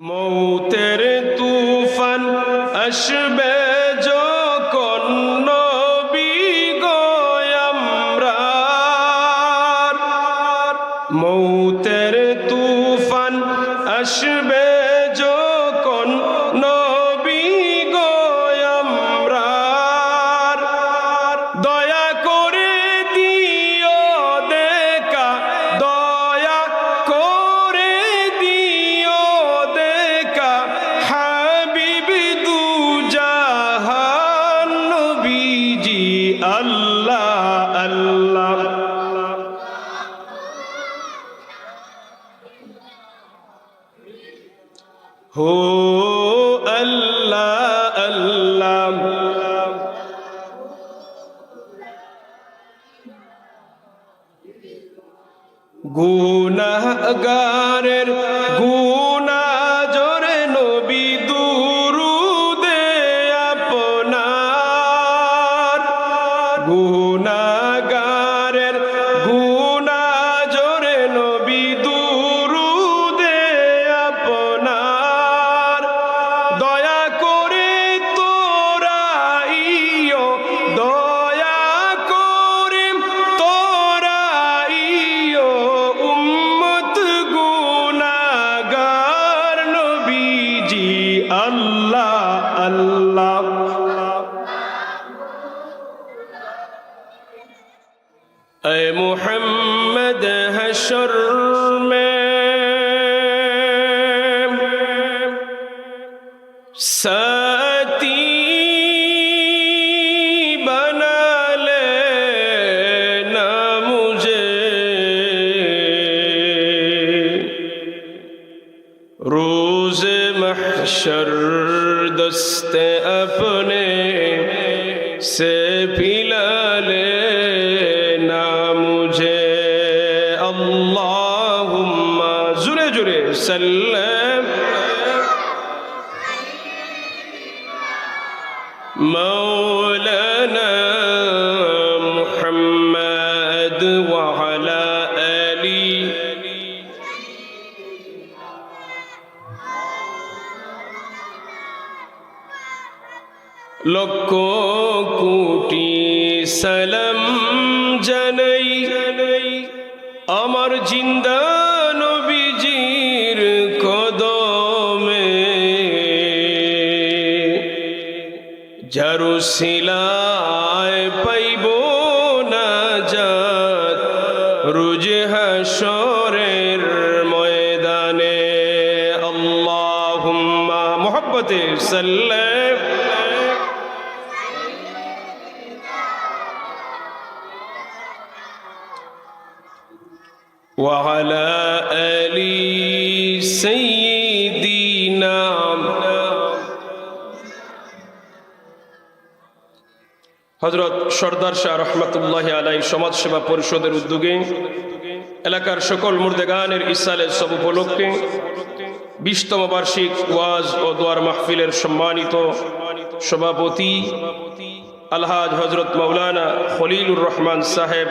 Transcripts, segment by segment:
মৌতের তুফান আসবে যখন নবী গো আমরার, মৌতের তুফান আসবে যখন নবী গো আমরার, দয়া করে দিও দেখা, দয়া করে দিও দেখা হাবিব দু জাহান নবীজি আল্লাহ আল্লাহ। হো আল্লাহ আল্লাহ, গুনাহগারের গুনাহ জোরে নবী দুরুদে আপনার, গুনাহগারের গুনাহ জোরে নবী দুরুদে আপনার, দয়া করে তোরাইও, দয়া করে তোরাইও উম্মত গুনাহগার নবীজি আল্লাহ আল্লাহ। ऐ मुहम्मद हशर में साथी बना लेना मुझे, रोज़ महशर दस्ते अपने से पिला लेना मुझे। अल्लाहुम्मा जुरे जुरे सल्लम मौलाना मुहम्मद व अला आली। লক্ষ কোটি সালাম জানাই আমার জিন্দা নবীজির কদমে, যার উসিলায় পাইব নাজাত রোজ হাশরের ময়দানে। আল্লাহুম্মা মুহাব্বতে সাল্লাম وعلى آل سيدنا। হযরত সরদার শাহ রহমাতুল্লাহ আলাইহি সমাজ সেবা পরিষদের উদ্যোগে এলাকার সকল মুর্দেগানের ইসালের সব উপলক্ষে 20তম বার্ষিক ওয়াজ ও দোয়ার মাহফিলের সম্মানিত সভাপতি আলহাজ হযরত মাওলানা খলিলুর রহমান সাহেব,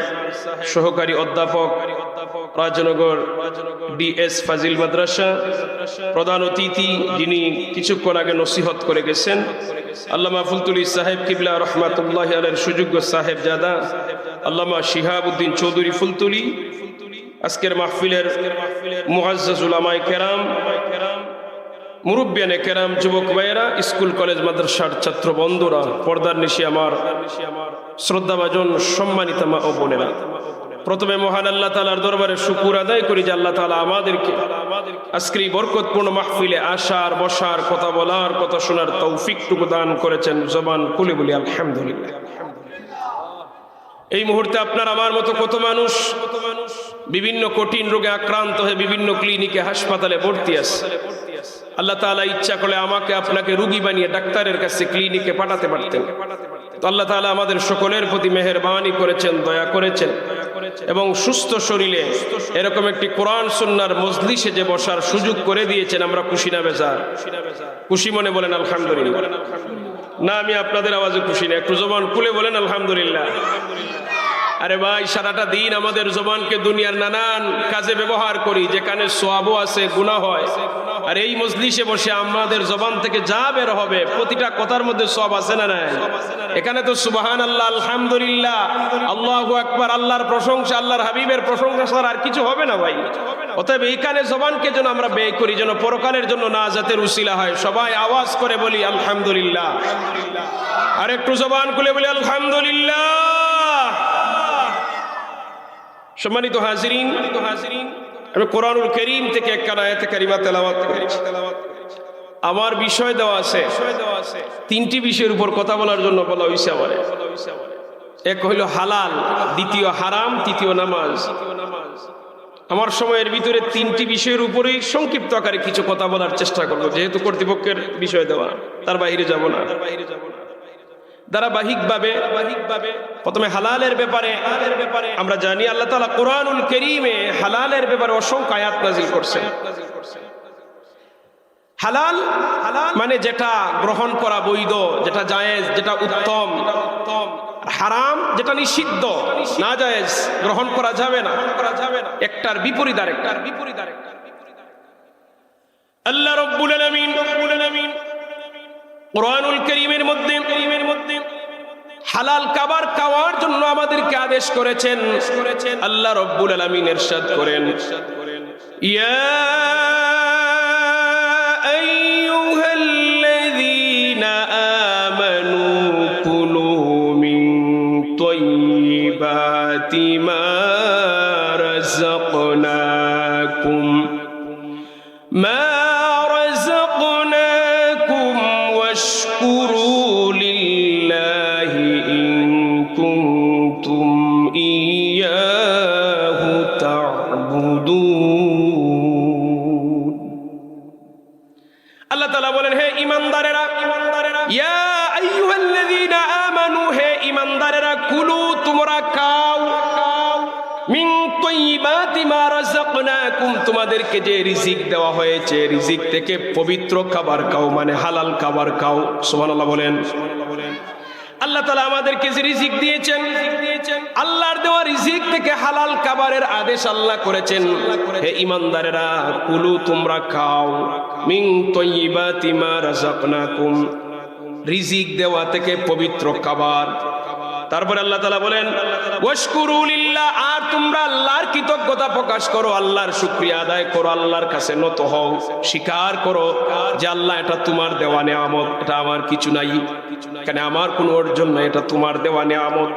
সহকারী অধ্যাপক রাজনগর ডিএস ফাজিল মাদ্রাসা, প্রধান অতিথি যিনি কিছুক্ষণ আগে নসিহত করে গেছেন আল্লামা ফুলতুলি সাহেব কিবলা রহমাতুল্লাহ আলাইহির সুযোগ্য সাহেবজাদা আল্লামা শিহাবউদ্দিন চৌধুরী ফুলতুলি, আজকের মাহফিলের মুআজ্জাজ উলামায়ে কেরাম, মুরব্বিয়ানে কেরাম, যুবক ভাইয়েরা, স্কুল কলেজ মাদ্রাসার ছাত্র বন্ধুরা, পর্দার নিশি আমার শ্রদ্ধাভাজন সম্মানিত মা ও বোনেরা, প্রথমে মহান আল্লাহ তাআলার দরবারে শুকর আদায় করি যে আল্লাহ তাআলা আমাদেরকে আজকের এই বরকতপূর্ণ মাহফিলে আসার, বসার, কথা বলার, কথা শোনার তৌফিকটুকু দান করেছেন। জবান খুলে বলি আলহামদুলিল্লাহ। এই মুহূর্তে আপনার আমার মতো কত মানুষ বিভিন্ন কঠিন রোগে আক্রান্ত হয়ে বিভিন্ন ক্লিনিকে, হাসপাতালে ভর্তি আছে। আল্লাহ তাআলা ইচ্ছা করলে আমাকে আপনাকে রোগী বানিয়ে ডাক্তারের কাছে, ক্লিনিকে পাঠাতে পারতেন। তো আল্লাহ তাআলা আমাদের সকলের প্রতি মেহেরবানি করেছেন, দয়া করেছেন এবং সুস্থ শরীরে এরকম একটি কোরআন সুন্নাহর মজলিসে যে বসার সুযোগ করে দিয়েছেন। আমরা খুশি না বেজার? খুশি মনে বলেন আলহামদুলিল্লাহ। না আমি আপনাদের আওয়াজে খুশি না, একটু জবান খুলে বলেন আলহামদুলিল্লাহ। আরে ভাই, সারাটা দিন আমাদের জবানকে দুনিয়ার নানান কাজে ব্যবহার করি, যেখানে সওয়াবও আছে, গুনাহ হয়। আর এই মজলিসে বসে আমাদের জবান থেকে যা বের হবে প্রতিটা কথার মধ্যে সওয়াব আছে না নাই? এখানে তো সুবহানাল্লাহ, আলহামদুলিল্লাহ, আল্লাহু আকবার, আল্লাহর প্রশংসা, আল্লাহর হাবিবের প্রশংসা ছাড়া আর কিছু হবে না ভাই। অতএব এইখানে জবানকে যেন আমরা ব্যয় করি, যেন পরকালের জন্য নাজাতের উসিলা হয়। সবাই আওয়াজ করে বলি আলহামদুলিল্লাহ। আর একটু জবান খুলে বলি আলহামদুলিল্লাহ। সম্মানিত হাজিরিন, আমি কোরআনুল কারীম থেকে এক আয়াতে কারিমা তেলাওয়াত করেছি। আমার বিষয় দেওয়া আছে, তিনটি বিষয়ের উপর কথা বলার জন্য বলা হয়েছে আমারে। এক হইল হালাল, দ্বিতীয় হারাম, তৃতীয় নামাজ। আমার সময়ের ভিতরে তিনটি বিষয়ের উপরেই সংক্ষিপ্ত আকারে কিছু কথা বলার চেষ্টা করব, যেহেতু কর্তৃপক্ষের বিষয় দেওয়া, তার বাইরে যাব না। ধারাবাহিকভাবে প্রথমে হালালের ব্যাপারে আমরা জানি আল্লাহ তাআলা কোরআনুল কারীমে হালালের ব্যাপারে অসংখ্য আয়াত নাযিল করছেন। হালাল মানে যেটা গ্রহণ করা বৈধ, যেটা জায়েজ, যেটা উত্তম। হারাম যেটা নিষিদ্ধ, না জায়েজ, গ্রহণ করা যাবে না। একটার বিপরীত আরেকটা। আল্লাহ রাব্বুল আলামিন কোরআনুল কারীমের মধ্যে হালাল খাবার খাওয়ার জন্য আমাদেরকে আদেশ করেছেন। আল্লাহ রাব্বুল আলামিন ইরশাদ করেন, ইয়া আইয়ুহাল্লাযীনা আমানু কুলু মিন তাইয়্যিবাতি মা রাযাকনাকুম ওয়াশকুরু লিল্লাহি ইন কুনতুম ইয়্যাহু তা'বুদুন। আল্লাহ তাআলা বলেন, হে ঈমানদারেরা, ইয়া আইয়ুহাল্লাযীনা আমানু, হে ঈমানদারেরা, কুলু, তোমরা খাও, মিন তাইয়্যিবাতি মা রাযাকনাকুম, তোমাদেরকে যে রিজিক দেওয়া হয়েছে, রিজিক থেকে পবিত্র খাবার খাও, মানে হালাল খাবার খাও। সুবহানাল্লাহ বলেন। আল্লাহ তাআলা আমাদেরকে যে রিজিক দিয়েছেন, আল্লাহর দেওয়া রিজিক থেকে হালাল খাবারের আদেশ আল্লাহ করেছেন। হে ঈমানদারেরা, কুলু, তোমরা খাও, মিন তাইয়্যিবাতি মা রাযাকনাকুম, রিজিক দেওয়া থেকে পবিত্র খাবার। তারপরে আল্লাহ তাআলা বলেন, ওয়াশকুরু লিল্লাহ, আর তোমরা আল্লাহর কৃতজ্ঞতা প্রকাশ করো, আল্লাহর শুকরিয়া আদায় করো, আল্লাহর কাছে নত হও, স্বীকার করো যে আল্লাহ, এটা তোমার দেওয়া নেয়ামত, এটা আমার কিছু নাই, এখানে আমার কোনো অর্জন নাই, এটা তোমার দেওয়া নেয়ামত।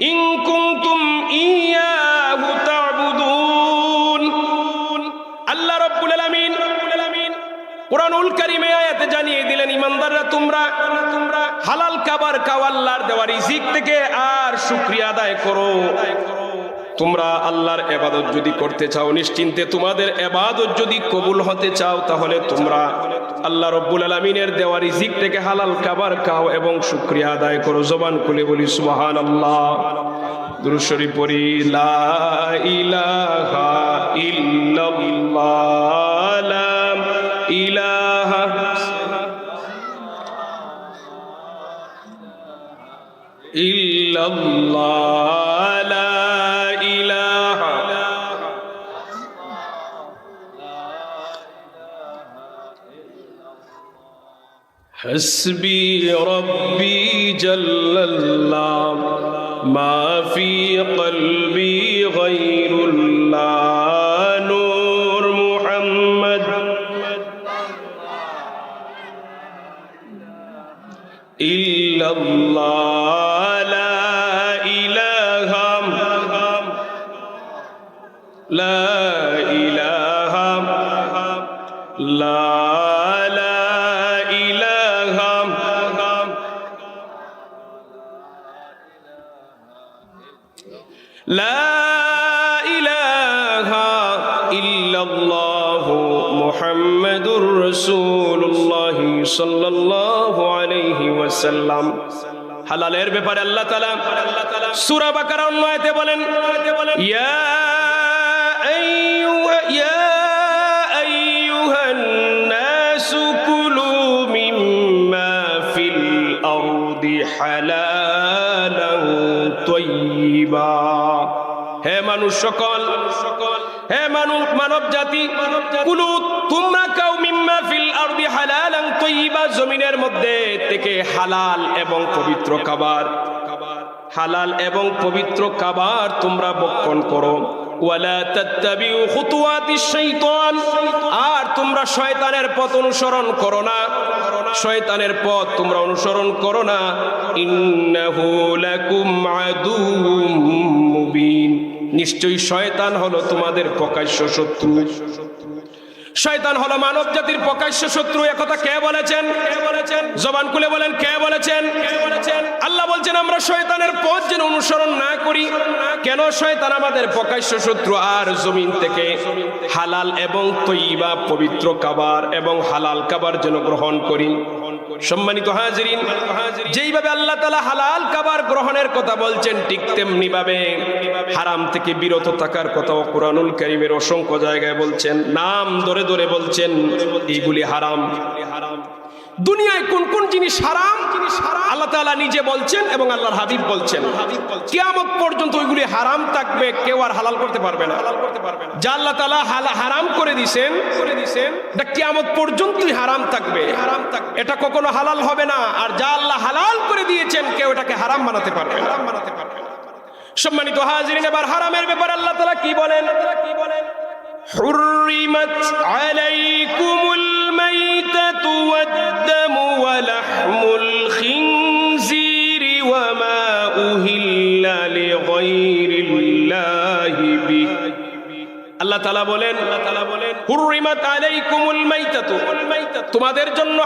ইন কুনতুম ইয়্যাহু তা'বুদুন। আল্লাহ রাব্বুল আলামিন কোরআনুল কারীমে আয়াতে জানিয়ে দিলেন, ঈমানদাররা, তোমরা হালাল খাবার খাও, আল্লাহর দেওয়া রিজিক থেকে, আর শুকরিয়া আদায় করো। তোমরা আল্লাহর ইবাদত যদি করতে চাও, নিশ্চিন্তে তোমাদের ইবাদত যদি কবুল হতে চাও, তাহলে তোমরা আল্লাহ রাব্বুল আলামিনের দেওয়া রিজিক থেকে হালাল খাবার খাও এবং শুকরিয়া আদায় করো। জবান খুলে বলি সুবহানাল্লাহ। দুরূদ শরীফ পড়ি, লা ইলাহা ইল্লাল্লাহ, লা ইলাহা ইল্লাল্লাহ, লা ইলাহা হাসবি রব্বি জাল্লাল্লাহ, মা ফি কলবি গায়রুল্লাহ, নূর মুহাম্মদ ইল্লাল্লাহ, লা ইলাহা লা ইলাহা লা ইলাহা লা ইলাহা ইল্লাল্লাহ মুহাম্মাদুর রাসূলুল্লাহ সাল্লাল্লাহু আলাইহি ওয়াসাল্লাম। হালালের ব্যাপারে আল্লাহ তাআলা সূরা বাকারা অন্য আয়াতে বলেন, ইয়া আইয়ুহান নাসু কুলু মিম্মা ফিল আরদি হালালান তাইয়্যিবা সকল, হে মানব জাতি, কুলু তোমরা খাও মিম্মা ফিল আরদি হালালান তাইয়্যিবা, জমিনের মধ্যে থেকে হালাল এবং পবিত্র খাবার, হালাল এবং পবিত্র খাবার তোমরা ভক্ষণ করো। ওয়ালা তাত্তাবিউ খুতুওয়াতিশ শাইতান, আর তোমরা শয়তানের পথ অনুসরণ করো না, শয়তানের পথ তোমরা অনুসরণ করো না। ইন্নাহু লাকুম আদুউম মুবিন, নিশ্চয়ই শয়তান হলো তোমাদের প্রকাশ্য শত্রু। শয়তান হলো মানব জাতির প্রকাশ্য শত্রু। একথা কে বলেছেন? জবান খুলে বলেন, কে বলেছেন? আল্লাহ বলছেন আমরা শয়তানের পথ যেন অনুসরণ না করি। কেন? শয়তান আমাদের প্রকাশ্য শত্রু। আর জমিন থেকে হালাল এবং তৈয়বা পবিত্র খাবার এবং হালাল খাবার যেন গ্রহণ করি। সম্মানিত হাজিরিন, যেইভাবে আল্লাহ তাআলা হালাল খাবার গ্রহণের কথা বলছেন, ঠিক তেমনি ভাবে হারাম থেকে বিরত থাকার কথাও কুরআনুল কারীমের অসংখ্য জায়গায় বলছেন। নাম ধরে ধরে বলছেন এইগুলি হারাম। দুনিয়ায় কোন কোন জিনিস হারাম আল্লাহ তাআলা নিজে বলছেন এবং আল্লাহর হাবিব বলছেন। কিয়ামত পর্যন্ত ওইগুলি হারাম থাকবে, কেউ আর হালাল করতে পারবে না। যা আল্লাহ তাআলা হারাম করে দিয়েছেন এটা কিয়ামত পর্যন্তই হারাম থাকবে, এটা কখনো হালাল হবে না। আর যা আল্লাহ হালাল করে দিয়েছেন কেউ এটাকে হারাম বানাতে পারবে না। সম্মানিত হাজিরিন, এবার হারামের ব্যাপারে আল্লাহ তাআলা কি বলেন? حرمت عليكم الميتة والدم ولحم الخنزير وما أهل لغير الله به। আল্লাহ তাআলা বলেন, হুররিমাত আলাইকুমুল মাইতাতু, তোমাদের জন্য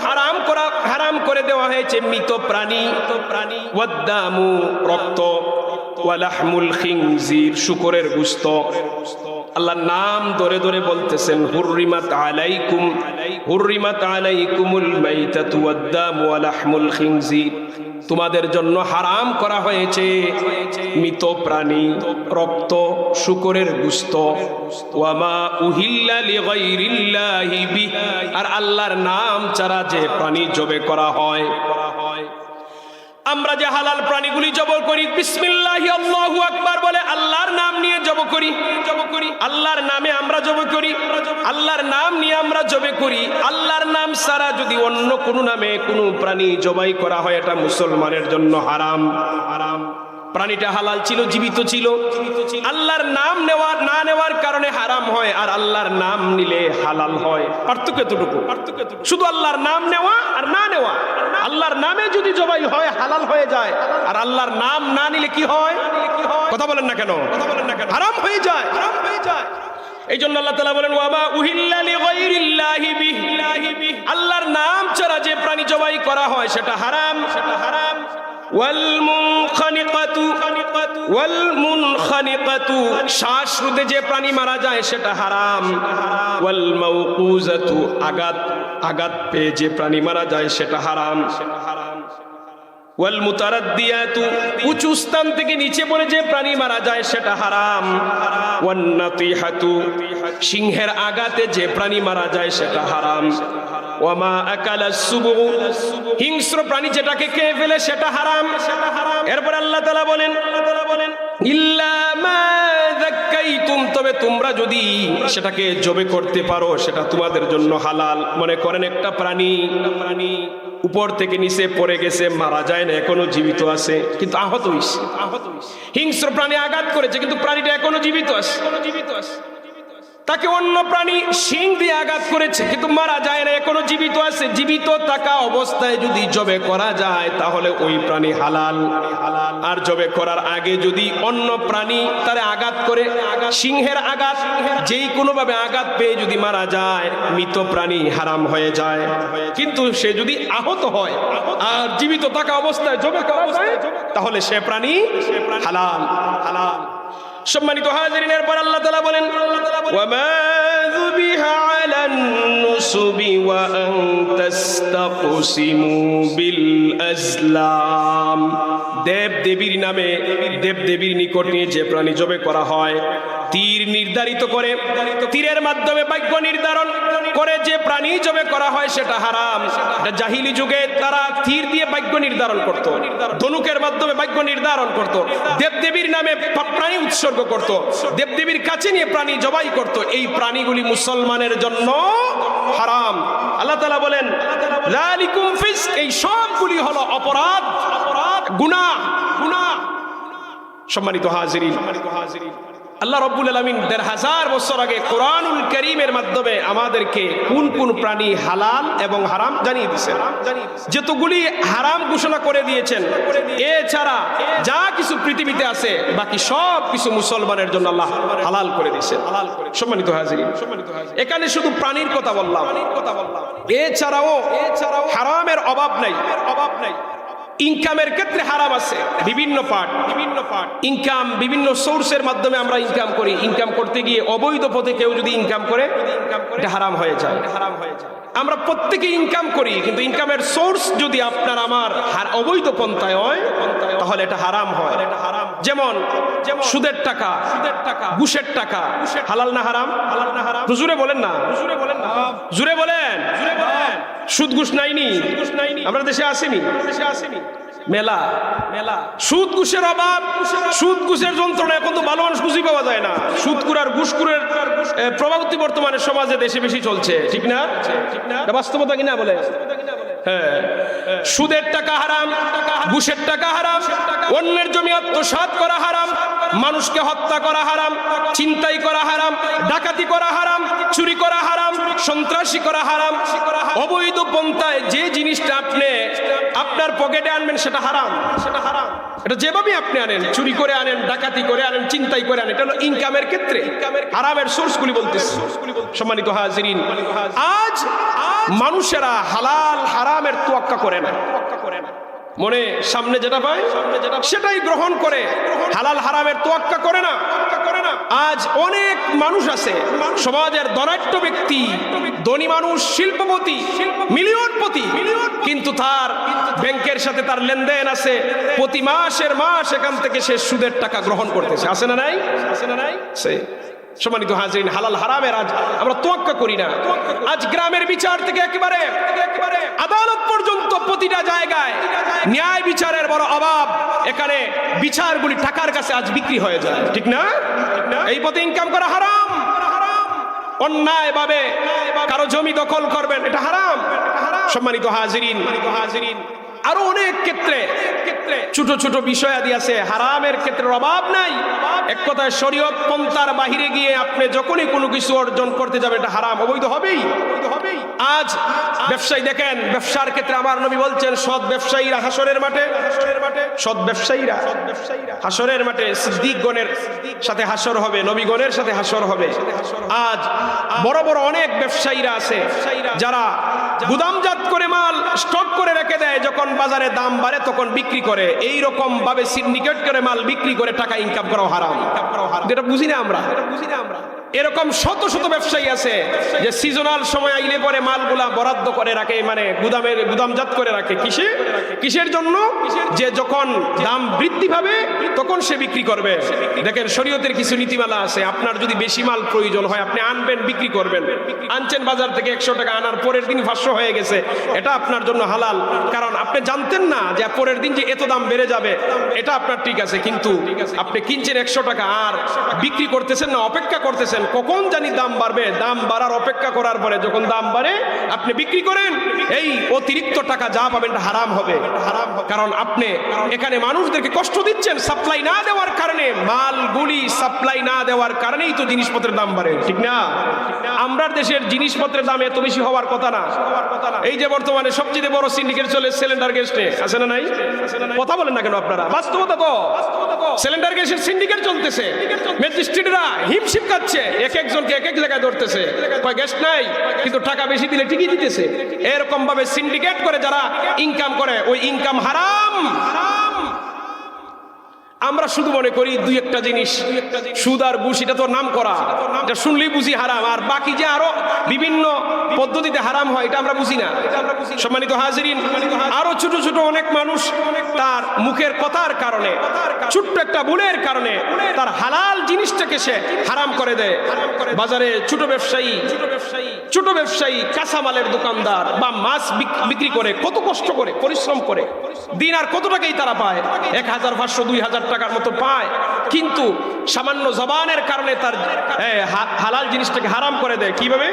হারাম করে দেওয়া হয়েছে মৃত প্রাণী, ওয়াদ্দামু রক্ত, ওয়ালাহমুল খিনজির শুকরের গোশত। আল্লাহর নাম ধরে ধরে বলতেছেন হুররিমাত আলাইকুমুল মাইতাতু ওয়াদ্দামু ওয়ালাহমুল খিনজির, তোমাদের জন্য হারাম করা হয়েছে মৃত প্রাণী, রক্ত, শুকরের গোশত। ওয়ামা উহিল্লা লিগাইরিল্লাহি বিহি, আর আল্লাহর নাম ছাড়া যে প্রাণী জবে করা হয়। আমরা যে হালাল প্রাণীগুলি জবাই করি, বিসমিল্লাহি আল্লাহু আকবার বলে আল্লাহর নাম নিয়ে জবাই করি, আল্লাহর নামে আমরা জবাই করি, আল্লাহর নাম নিয়ে আমরা জবাই করি। আল্লাহর নাম ছাড়া যদি অন্য কোনো নামে কোনো প্রাণী জবাই করা হয়, এটা মুসলমানের জন্য হারাম। প্রাণীটা হালাল ছিল, জীবিত ছিল, আল্লাহর নাম না নেওয়ার কারণে হারাম হয়, আর আল্লাহর নাম নিলে হালাল হয়। পার্থক্য এতটুকু, শুধু আল্লাহর নাম নেওয়া আর না নেওয়া। আল্লাহর নামে যদি জবাই হয় হালাল হয়ে যায়, আর আল্লাহর নাম না নিলে কি হয়? কথা বলেন না কেন? হারাম হয়ে যায়। এই জন্য আল্লাহ তাআলা বলেন ওয়ামা উহিল্লা লিগাইরিল্লাহি বিহি, আল্লাহর নাম ছাড়া যে প্রাণী জবাই করা হয় সেটা হারাম। ওয়ালমুনখানিকাতু, শ্বাসরোধে যে প্রাণী মারা যায় সেটা হারাম। ওয়ালমাউকুজাতু, আঘাত পেয়ে যে প্রাণী মারা যায় সেটা হারাম। ওয়ালমুতারাদ্দিয়াতু, উঁচু স্থান থেকে নিচে পড়ে যে প্রাণী মারা যায় সেটা হারাম। ওয়ান্নাতিহাতু, সিংহের আঘাতে যে প্রাণী মারা যায় সেটা হারাম। ওয়ামা আকালাস সুবু, হিংস্র প্রাণী যেটাকে খেয়ে ফেলে সেটা হারাম। এরপর আল্লাহ তাআলা বলেন ইল্লা মা যাক্কাইতুম, তবে তোমরা যদি সেটাকে জবে করতে পারো সেটা তোমাদের জন্য হালাল। মনে করেন একটা প্রাণী উপর থেকে নিচে পড়ে গেছে, মারা যায় না, এখনো জীবিত আছে, কিন্তু আহত হইছে। হিংস্র প্রাণী আঘাত করেছে কিন্তু প্রাণীটা এখনো জীবিত আছে। তাকে অন্য প্রাণী শিং দিয়ে আঘাত করেছে কিন্তু মারা যায় না, এখনো জীবিত আছে। জীবিত থাকা অবস্থায় যদি জবে করা যায় তাহলে ওই প্রাণী হালাল। আর জবে করার আগে যদি অন্য প্রাণী তারে আঘাত করে, সিংহের আঘাত, যেই কোনো ভাবে আঘাত পেয়ে যদি মারা যায়, মৃত প্রাণী হারাম হয়ে যায়। কিন্তু সে যদি আহত হয় আর জীবিত থাকা অবস্থায় জবে করা যায় তাহলে সে প্রাণী হালাল। সম্মানিত হাজিরিনের পর আল্লাহ তাআলা বলেন ওয়ামা যুবিহা আলান নুসুবি ওয়া আন তাসতাকসিমু বিল আজলাম, দেব দেবীর নামে দেব দেবীর নিকট নিয়ে যে প্রাণী জবে করা হয়, তীর নির্ধারিত করে তীরের মাধ্যমে ভাগ্য নির্ধারণ করে যে প্রাণী জবে করা হয় সেটা হারাম। এটা জাহিলি যুগে তারা তীর দিয়ে ভাগ্য নির্ধারণ করত, ধনুকের মাধ্যমে ভাগ্য নির্ধারণ করত, দেবদেবীর নামে প্রাণী উৎসর্গ করত, দেবদেবীর কাছে নিয়ে প্রাণী জবাই করত। এই প্রাণীগুলি মুসলমানের জন্য হারাম। আল্লাহ তাআলা বলেন যালিকুম ফিসক, এই সবগুলি হলো অপরাধ, গুনাহ। সম্মানিত হাজিরিন, আল্লাহ রাব্বুল আলামিন ১৫০০ বছর আগে কোরআনুল কারীমের মাধ্যমে আমাদেরকে কোন কোন প্রাণী হালাল এবং হারাম জানিয়ে দিয়েছেন। যতগুলি হারাম ঘোষণা করে দিয়েছেন, এছাড়া যা কিছু পৃথিবীতে আছে বাকি সব কিছু মুসলমানের জন্য আল্লাহ হালাল করে দিয়েছেন। সম্মানিত হাজিরিন, এখানে শুধু প্রাণীর কথা বললাম, এছাড়াও হারামের অভাব নাই। ইনকামের ক্ষেত্রে হারাম আছে, বিভিন্ন পার্ট ইনকাম, বিভিন্ন সোর্সের মাধ্যমে আমরা ইনকাম করি। ইনকাম করতে গিয়ে অবৈধ পথে কেউ যদি ইনকাম করে এটা হারাম হয়ে যায়। আমরা প্রত্যেকে ইনকাম করি, কিন্তু ইনকামের সোর্স যদি আপনার আমার অবৈধ পন্থায় হয় তাহলে এটা হারাম হয়। যেমন সুদের টাকা, ঘুষের টাকা, হালাল না হারাম? জুরে বলেন না, জুরে বলেন। সুদ ঘুষ নাইনি, আমরা দেশে আসেনি মেলা সুদ ঘুষের অভাব, সুদ ঘুষের যন্ত্রণা। এখন তো ভালো মানুষ খুঁজে পাওয়া যায় না। সুদকুর আর ঘুষকুরের প্রভাবতি বর্তমানে সমাজে দেশে বেশি চলছে, ঠিক না? বাস্তবতা কিনা বলে? হ্যাঁ, সুদের টাকা হারাম, ঘুষের টাকা হারাম, অন্যের জমি আত্মসাৎ করা হারাম, মানুষকে হত্যা করা হারাম, ছিনতাই করা হারাম, ডাকাতি করা হারাম, চুরি করা হারাম, সন্ত্রাসী করা হারাম। অবৈধ পন্থায় যে জিনিসটা আপনি আপনার পকেটে আনবেন সেটা হারাম। এটা যেভাবে আপনি আনেন, চুরি করে আনেন, ডাকাতি করে আনেন, চিন্তাই করে আনেন, এটা হলো ইনকামের ক্ষেত্রে হারামের সোর্সগুলি বলতেছে। সম্মানিত হাজিরিন, আজ মানুষেরা হালাল হারামের তোয়াক্কা করে না, মনে সামনে যেটা পায় সেটাই গ্রহণ করে, হালাল হারামের তোয়াক্কা করে না। আজ অনেক মানুষ আছে সমাজের ধনাঢ্য ব্যক্তি, ধনী মানুষ, শিল্পপতি, মিলিয়নপতি, কিন্তু তার ব্যাংকের সাথে তার লেনদেন আছে, প্রতি মাসের মাস এখান থেকে সে সুদের টাকা গ্রহণ করতেছে। আছে না নাই? সম্মানিত হাজিরিন, হালাল হারামের আজ আমরা তোয়াক্কা করি না। আজ গ্রামের বিচার থেকে একেবারে আদালত পর্যন্ত প্রতিটা জায়গায় ন্যায় বিচারের বড় অভাব। এখানে বিচারগুলি টাকার কাছে আজ বিক্রি হয়ে যায়, ঠিক না? এই পথে ইনকাম করা হারাম। অন্যায় ভাবে কারো জমি দখল করবেন, এটা হারাম। সম্মানিত হাজিরিন, আরো অনেক ক্ষেত্রে ছোট ছোট বিষয়াদি আছে, হারামের ক্ষেত্রে অভাব নাই। এক কথায় শরীয়ত পন্থার বাহিরে গিয়ে আপনি যখনই কোনো কিছু অর্জন করতে যাবেন এটা হারাম, অবৈধ হবেই। আজ ব্যবসায়ী দেখেন, ব্যবসার ক্ষেত্রে আমার নবী বলছেন সৎ ব্যবসায়ীরা হাসরের মাঠে, সৎ ব্যবসায়ীরা হাসরের মাঠে সিদ্দিকগণের সাথে হাসর হবে, নবীগণের সাথে হাসর হবে। আজ বড় বড় অনেক ব্যবসায়ীরা আছে যারা গুদামজাত করে মাল স্টক করে রেখে দেয়, যখন বাজারে দাম বাড়ে তখন বিক্রি করে। এই রকম ভাবে সিন্ডিকেট করে মাল বিক্রি করে টাকা ইনকাম করাও হারাম। যেটা বুঝি না আমরা। এরকম শত শত ব্যবসায়ী আছে যে সিজনাল সময় আইলে পরে মালগুলা বরাদ্দ করে রাখে, মানে গুদামজাত করে রাখে। কিসের জন্য? যে যখন দাম বৃদ্ধি পাবে তখন সে বিক্রি করবে। দেখেন, শরীয়তের কিছু নীতিমালা আছে। আপনার যদি বেশি মাল প্রয়োজন হয় আপনি আনবেন, বিক্রি করবেন। আনছেন বাজার থেকে 100 টাকা, আনার পরের দিন 500 হয়ে গেছে, এটা আপনার জন্য হালাল। কারণ আপনি জানতেন না যে পরের দিন যে এত দাম বেড়ে যাবে, এটা আপনার ঠিক আছে। কিন্তু আপনি কিনছেন 100 টাকা আর বিক্রি করতেছেন না, অপেক্ষা করতেছেন কখন জানি দাম বাড়বে। দাম বাড়ার অপেক্ষা করার পরে যখন দাম বাড়ে আপনি বিক্রি করেন, এই অতিরিক্ত টাকা যা পাবেন এটা হারাম হবে। কারণ আপনি এখানে মানুষদেরকে কষ্ট দিচ্ছেন। সাপ্লাই না দেওয়ার কারণে, মালগুলি সাপ্লাই না দেওয়ার কারণেই তো জিনিসপত্রের দাম বাড়ে, ঠিক না? আমরা দেশের জিনিসপত্রের দাম এত বেশি হওয়ার কথা না। এই যে বর্তমানে সবচেয়ে বড় সিন্ডিকেট চলে সিলিন্ডার গ্যাসে, আছে না নাই? কথা বলেন না কেন আপনারা? বাস্তবতা তো সিলিন্ডার গ্যাসের সিন্ডিকেট চলতেছে। ম্যাজিস্ট্রেটরা হিমশিম খাচ্ছে, এক একজনকে এক এক জায়গায় ধরতেছে, কয় গ্যাস নাই কিন্তু টাকা বেশি দিলে ঠিকই দিতেছে। এরকম ভাবে সিন্ডিকেট করে যারা ইনকাম করে, ওই ইনকাম হারাম। আমরা শুধু মনে করি দুই একটা জিনিস, সুদ আর ঘুষ, এটা তো নাম করা, এটা শুনলেই বুঝি হারাম, আর বাকি যে আরো বিভিন্ন পদ্ধতিতে হারাম হয় এটা আমরা বুঝি না। সম্মানিত হাজিরিন, আরো ছোট ছোট অনেক মানুষ তার মুখের কথার কারণে, ছোট্ট একটা ভুলের কারণে তার হালাল জিনিসটাকে সে হারাম করে দেয়। বাজারে ছোট ব্যবসায়ী কাঁচামালের দোকানদার বা মাছ বিক্রি করে কত কষ্ট করে পরিশ্রম করে, দিন আর কত টাকাই তারা পায়, 1500 2000 টাকার মতো পায়, কিন্তু সামান্য জবানের কারণে তার হালাল জিনিসটাকে হারাম করে দেয়। কিভাবে?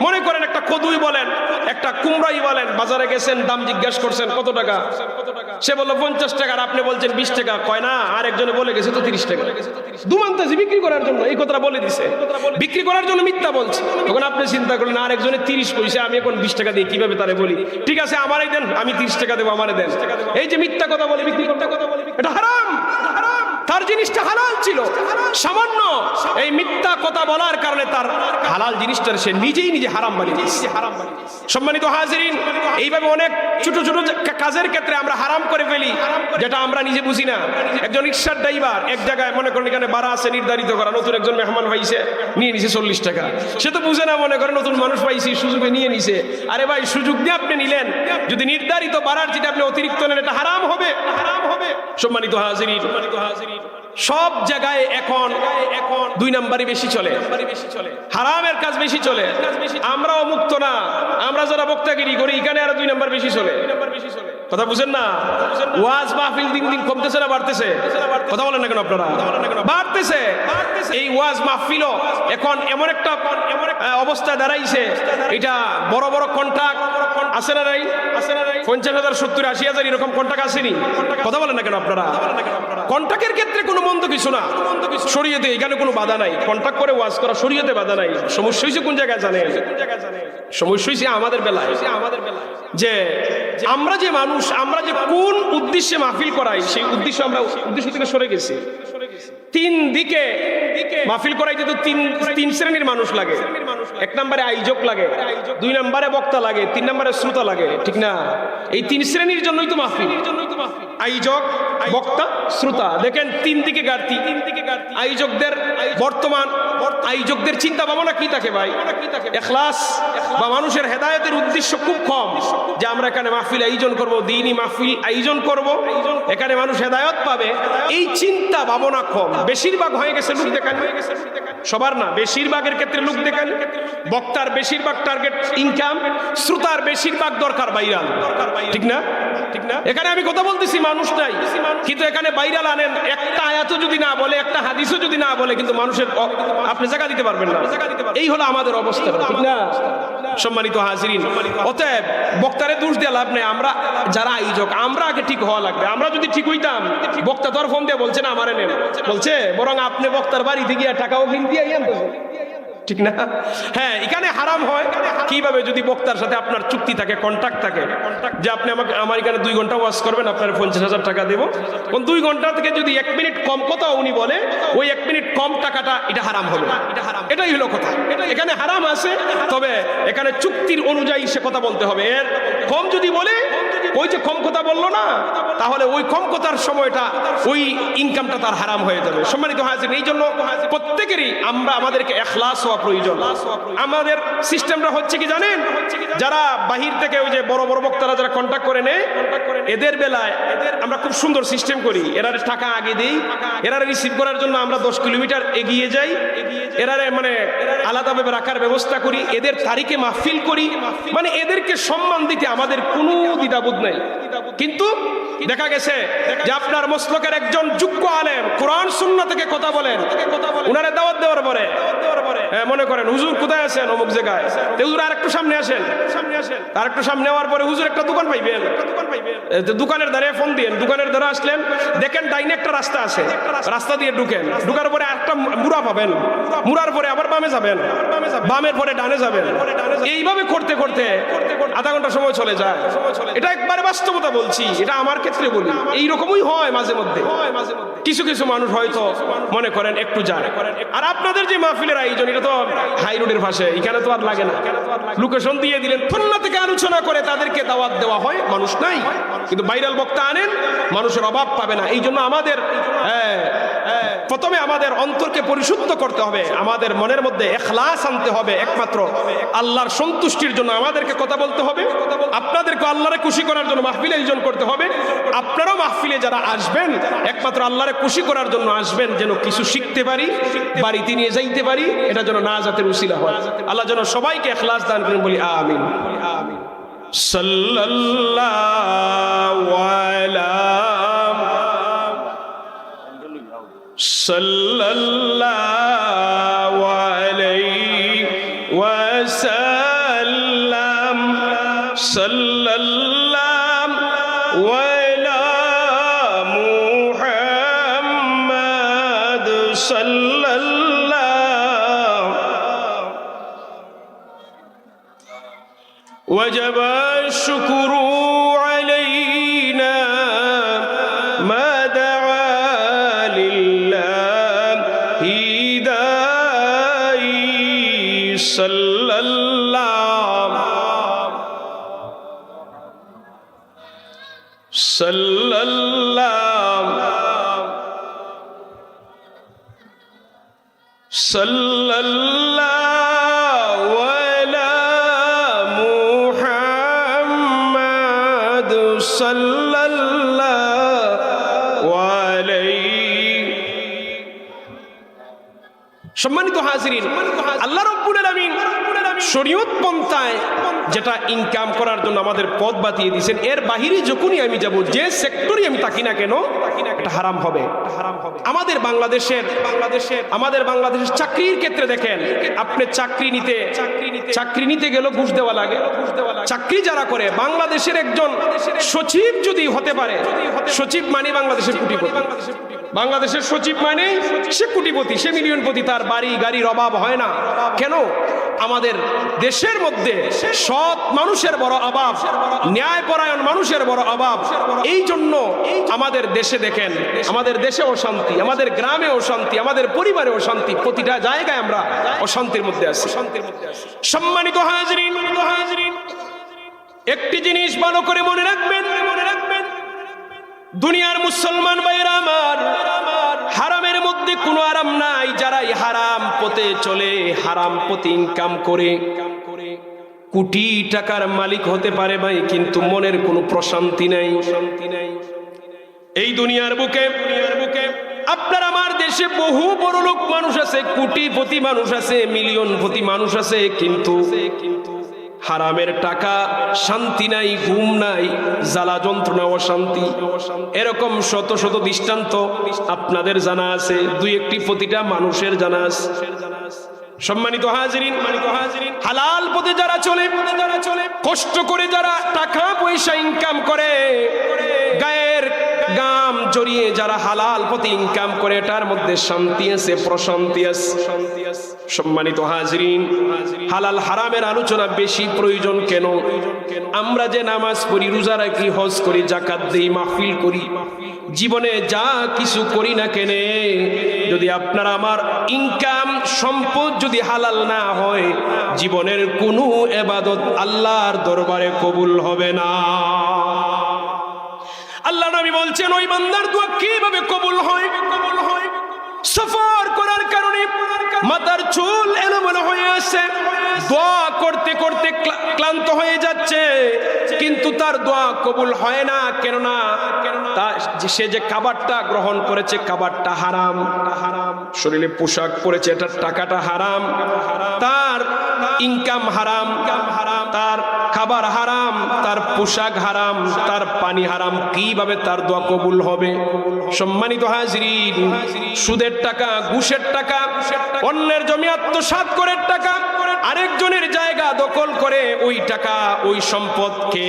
মনে করেন একটা কদুই বলেন, একটা কুমড়াই বলেন, বাজারে গেছেন, দাম জিজ্ঞাসা করছেন কত টাকা, সে বলল 50 টাকা, আর আপনি বলছেন 20 টাকা, কয় না আর একজনে বলে গেছে তো 30 টাকা, দুমান্তাজি বিক্রি করার জন্য এই কথাটা বলে দিছে, বিক্রি করার জন্য মিথ্যা বলছে। তখন আপনি চিন্তা করলেন আর একজনে 30 কইছে, আমি এখন 20 টাকা দিই, কিভাবে তারে বলি, ঠিক আছে আমারই দেন, আমি 30 টাকা দেবো, আমারে দেন। এই যে মিথ্যা কথা বলে বিক্রি করতে, এটা হারাম। তার জিনিসটা হালাল ছিল, সামান্য এই মিথ্যা কথা বলার কারণে তার হালাল জিনিসটার সে নিজে হারাম বানিয়ে দিয়েছে। সম্মানিত হাজিরিন, এইভাবে অনেক ছোট ছোট কাজের ক্ষেত্রে আমরা হারাম করে ফেলি, যেটা আমরা নিজে বুঝি না। একজন রিক্সার ড্রাইভার এক জায়গায় মনে করেন এখানে ভাড়া আছে নির্ধারিত করা, নতুন একজন মেহমান পাইছে, নিয়ে নিছে 40 টাকা, সে তো বুঝে না, মনে করেন নতুন মানুষ পাইছি সুযোগে নিয়ে নিছে। আরে ভাই, সুযোগ দিয়ে আপনি নিলেন, যদি নির্ধারিত ভাড়ার যেটা আপনি অতিরিক্ত নেন এটা হারাম হবে। সম্মানিত হাজিরিন, সব জায়গায় এখন 2 নাম্বারই বেশি চলে, হারামের কাজ বেশি চলে। আমরাও মুক্ত না, আমরা যারা বক্তাগিরি করি এখানে আরো 2 নাম্বার বেশি চলে। কথা বুঝেন না? ওয়াজ মাহফিল দিন দিন কমতেছে না বাড়তেছে? কথা বলেন না কেন আপনারা? বাড়তেছে। এই ওয়াজ মাহফিলও এখন এমন একটা অবস্থায় দাঁড়াইছে, এটা বড় বড় কন্ট্রাক্ট আছে না নাই? 50,000 70,000 80,000 এরকম কন্ট্রাক্ট আসেনি? কথা বলেন না কেন আপনারা? কন্ট্রাক্টের ক্ষেত্রে কোনো মন্দ কিছু না, শরীয়তে এখানে কোনো বাধা নাই, কন্ট্রাক্ট করে ওয়াজ করা শরীয়তে বাধা নাই। সমস্যা হয়েছে কোন জায়গায় জানেন? সমস্যা হয়েছে আমাদের বেলায়, যে আমরা যে মানুষ, আমরা যে কোন উদ্দেশ্যে মাহফিল করাই, সেই উদ্দেশ্য থেকে সরে গেছি। 3 দিকে মাহফিল করাইতে তো 3 শ্রেণীর মানুষ লাগে। 1 নম্বরে আয়োজক লাগে, 2 নম্বরে বক্তা লাগে, 3 নম্বরে শ্রোতা লাগে, ঠিক না? এই 3 শ্রেণীর জন্যই তো মাহফিল। আয়োজক, বক্তা, শ্রোতা। দেখেন 3 দিকে ঘাটতি। আয়োজকদের বর্তমান আয়োজকদের চিন্তা ভাবনা কি থাকে ভাই? ইখলাস বা মানুষের হেদায়েতের উদ্দেশ্য খুব কম, যে আমরা এখানে মাহফিল আয়োজন করব, দ্বীনি মাহফিল আয়োজন করব, এখানে মানুষ হেদায়েত পাবে, এই চিন্তা ভাবনা কম। বেশিরভাগ হয়ে গেছে লোক দেখান, সবার না, বেশিরভাগের ক্ষেত্রে লোক দেখান। বক্তার বেশিরভাগ টার্গেট ইনকাম, শ্রোতার বেশিরভাগ দরকার ভাইরাল, ঠিক না? এখানে আমি কথা বলতেছি মানুষ নাই, কিন্তু এখানে ভাইরাল আনেন, একটা আয়াতও যদি না বলে, একটা হাদিসও যদি না বলে, কিন্তু মানুষের আপনি জায়গা দিতে পারবেন না। এই হলো আমাদের অবস্থা, ঠিক না? সম্মানিত হাজিরিন, অতএব বক্তারে দোষ দিয়ে লাভ নেই। আমরা যারা আয়োজক, আমরা আগে ঠিক হওয়া লাগবে। আমরা যদি ঠিক হইতাম, বক্তা তো আর ফোন দিয়ে বলছে না আমারে নেন, বলছে বরং আপনি বক্তার বাড়িতে গিয়ে টাকাও কিন দিয়ে আনতেছেন, ঠিক না? হ্যাঁ, এখানে হারাম হয় কিভাবে? যদি বক্তার সাথে আপনার চুক্তি থাকে, কন্ট্রাক্ট থাকে, যে আপনি আমার এখানে 2 ঘন্টা ওয়াজ করবেন, আপনার 50,000 টাকা দেবো। 2 ঘন্টা থেকে যদি 1 মিনিট কম কথা উনি বলে, ওই 1 মিনিট কম টাকাটা এটা হারাম হবে। এটাই হলো কথা। এখানে হারাম আছে, তবে এখানে চুক্তির অনুযায়ী সে কথা বলতে হবে। এর কম যদি বলে, ওই যে কম কথা বললো না, তাহলে ওই কম কথার সময়টা, ওই ইনকামটা তার হারাম হয়ে যাবে। সম্মানিত হাজির, এই জন্য প্রত্যেকেরই আমাদেরকে ইখলাস হওয়া প্রয়োজন। আমাদের সিস্টেমটা হচ্ছে কি জানেন? যারা বাহির থেকে ওই যে বড় বড় বক্তারা যারা কন্ট্যাক্ট করে নেয়, এদের বেলায় আমরা খুব সুন্দর সিস্টেম করি। এরা টাকা আগে দেই, এরা রিসিভ করার জন্য আমরা 10 কিলোমিটার এগিয়ে যাই, এরারে মানে আলাদাভাবে রাখার ব্যবস্থা করি, এদের তারিখে মাহফিল করি, মানে এদেরকে সম্মান দিতে আমাদের কোনো দ্বিধাবোধ নাই। কিন্তু দেখা গেছে যে আপনার মসলকের একজন যোগ্য আলেম কোরআন সুন্নাহ থেকে কথা বলেন, উনারে দাওয়াত দেওয়ার পরে মনে করেন হুজুর কোথায় আছেন? অমুক জায়গায়। হুজুর আর একটু সামনে আসেন, আর একটু সামনে হওয়ার পরে হুজুর একটা দোকান পাইবেন, দোকানের ধারে ফোন দিয়েন। দোকানের ধারে আসলেন, দেখেন ডাইনে একটা রাস্তা আছে, রাস্তা দিয়ে ঢুকেন, ঢুকার পরে একটা মুড়া পাবেন, মুড়ার পরে আবার বামে যাবেন, বামের পরে ডানে যাবেন। এইভাবে করতে করতে আধা ঘন্টা সময় চলে যায়। এটা একবারে বাস্তবতা বলছি, এটা আমার ক্ষেত্রে বলি, এইরকমই হয় মাঝে মধ্যে। কিছু কিছু মানুষ হয়তো মনে করেন একটু যায়। আর আপনাদের যে মাহফিলের আয়োজন, এটা তো হাই রোডের পাশে, এখানে তো আর লাগে না, লোকেশন দিয়ে দিলেন, খুলনা থেকে আর আলোচনা করে তাদেরকে দাওয়াত দেওয়া হয়, মানুষ নাই। কিন্তু ভাইরাল বক্তা আনেন, মানুষের অভাব পাবে না। এই জন্য আমাদের প্রথমে আমাদের অন্তরকে পরিশুদ্ধ করতে হবে, আমাদের মনের মধ্যে ইখলাস আনতে হবে, একমাত্র আল্লাহর সন্তুষ্টির জন্য আমাদেরকে কথা বলতে হবে। আপনাদেরকে আল্লাহরে খুশি করার জন্য মাহফিল আয়োজন করতে হবে। আপনারাও মাহফিলে যারা আসবেন একমাত্র আল্লাহরে খুশি করার জন্য আসবেন, যেন কিছু শিখতে পারি, বাড়িতে নিয়ে যাইতে পারি, এটা যেন নাজাতের উসিলা হয়। আল্লাহ যেন সবাইকে ইখলাস দান করেন, বলি আমিন। সাল্লাল্লাহু আলা সাল্লাল্লাহু আলাইহি ওয়াসাল্লাম সাল্লাল্লাহু আলা মুহাম্মাদ সাল্লাল্লাহু ওয়াজাবা শুকরু আলাইনা মা সাল্লাল্লাহু আলা মুহাম্মাদ সাল্লাল্লাহু আলাইহি। সম্মানিত হাজিরিন, আল্লাহ রাব্বুল আলামিন শরীয়ত পন্থায় যেটা ইনকাম করার জন্য আমাদের পথ বাতিয়ে দিয়েছেন, এর বাহিরে যখনই আমি যাব, যে সেক্টরে আমি থাকি না কেন, এটা হারাম হবে। আমাদের বাংলাদেশের চাকরির ক্ষেত্রে দেখেন, আপনি চাকরি নিতে গেল ঘুষ দেওয়া লাগে। চাকরি যারা করে, বাংলাদেশের একজন সচিব যদি হতে পারে, সচিব মানে বাংলাদেশের কোটিপতি, বাংলাদেশের সচিব মানে সে কোটিপতি, সে মিলিয়নপতি, তার বাড়ি গাড়ির অভাব হয় না। কেন? আমাদের দেশের মধ্যে সৎ মানুষের বড় অভাব, ন্যায়পরায়ণ মানুষের বড় অভাব। এই জন্য আমাদের দেশে দেখেন, আমাদের দেশে অশান্তি, আমাদের গ্রামে অশান্তি, আমাদের পরিবারে অশান্তি, প্রতিটা জায়গায় আমরা অশান্তির মধ্যে আছি। সম্মানিত হাজিরিন, একটি জিনিস ভালো করে মনে রাখবেন, দুনিয়ার মুসলমান ভাইরা আমার, হারামের মধ্যে কোনো আরাম নাই। যারাই হারাম পথে চলে, হারাম পথে ইনকাম করে কোটি টাকার মালিক হতে পারে ভাই, কিন্তু মনের কোনো প্রশান্তি নাই। এই দুনিয়ার বুকে আপনার আমার দেশে বহু বড় লোক মানুষ আছে, কোটিপতি মানুষ আছে, মিলিয়নপতি মানুষ আছে, কিন্তু হারামের টাকা, শান্তি নাই, ঘুম নাই, জ্বালা যন্ত্রণা, অশান্তি। এরকম শত শত দৃষ্টান্ত আপনাদের জানা আছে, দুই একটি প্রতিটা মানুষের জানা আছে। সম্মানিত হাজিরিন, হালাল পথে যারা চলে, কষ্ট করে যারা টাকা পয়সা ইনকাম করে, গায়ের গাম জড়িয়ে যারা হালাল পথে ইনকাম করে, এটার মধ্যে শান্তি আছে, প্রশান্তি আছে। সম্মানিত হাজিরিন, হালাল হারামের আলোচনা বেশি প্রয়োজন কেন? আমরা যে নামাজ পড়ি, রোজা রাখি, হজ করি, যাকাত দেই, মাহফিল করি, জীবনে যা কিছু করি না কেন, যদি আপনার আমার ইনকাম সম্পদ যদি হালাল না হয়, জীবনের কোনো ইবাদত আল্লাহর দরবারে কবুল হবে না। আল্লাহ নবী বলছেন, ওই বান্দার দোয়া কিভাবে কবুল হয়? সফর করার কারণে মাথার চুল এলোমেলো হয়ে আসে, দোয়া করতে করতে ক্লান্ত হয়ে যাচ্ছে, কিন্তু তার দোয়া কবুল হয় না। কেননা সে যে খাবারটা গ্রহণ করেছে, খাবারটা হারাম, শরীরে পোশাক পরেছে, এটার টাকাটা হারাম, তার ইনকাম হারাম, তার খাবার হারাম, তার পোশাক হারাম, তার পানি হারাম, কিভাবে তার দোয়া কবুল হবে? সম্মানিত হাজিরিন, সুদের টাকা, ঘুষের টাকা, অন্যের জমি আত্মসাৎ করে টাকা, আরেকজনের জায়গা দখল করে ওই টাকা, ওই সম্পদকে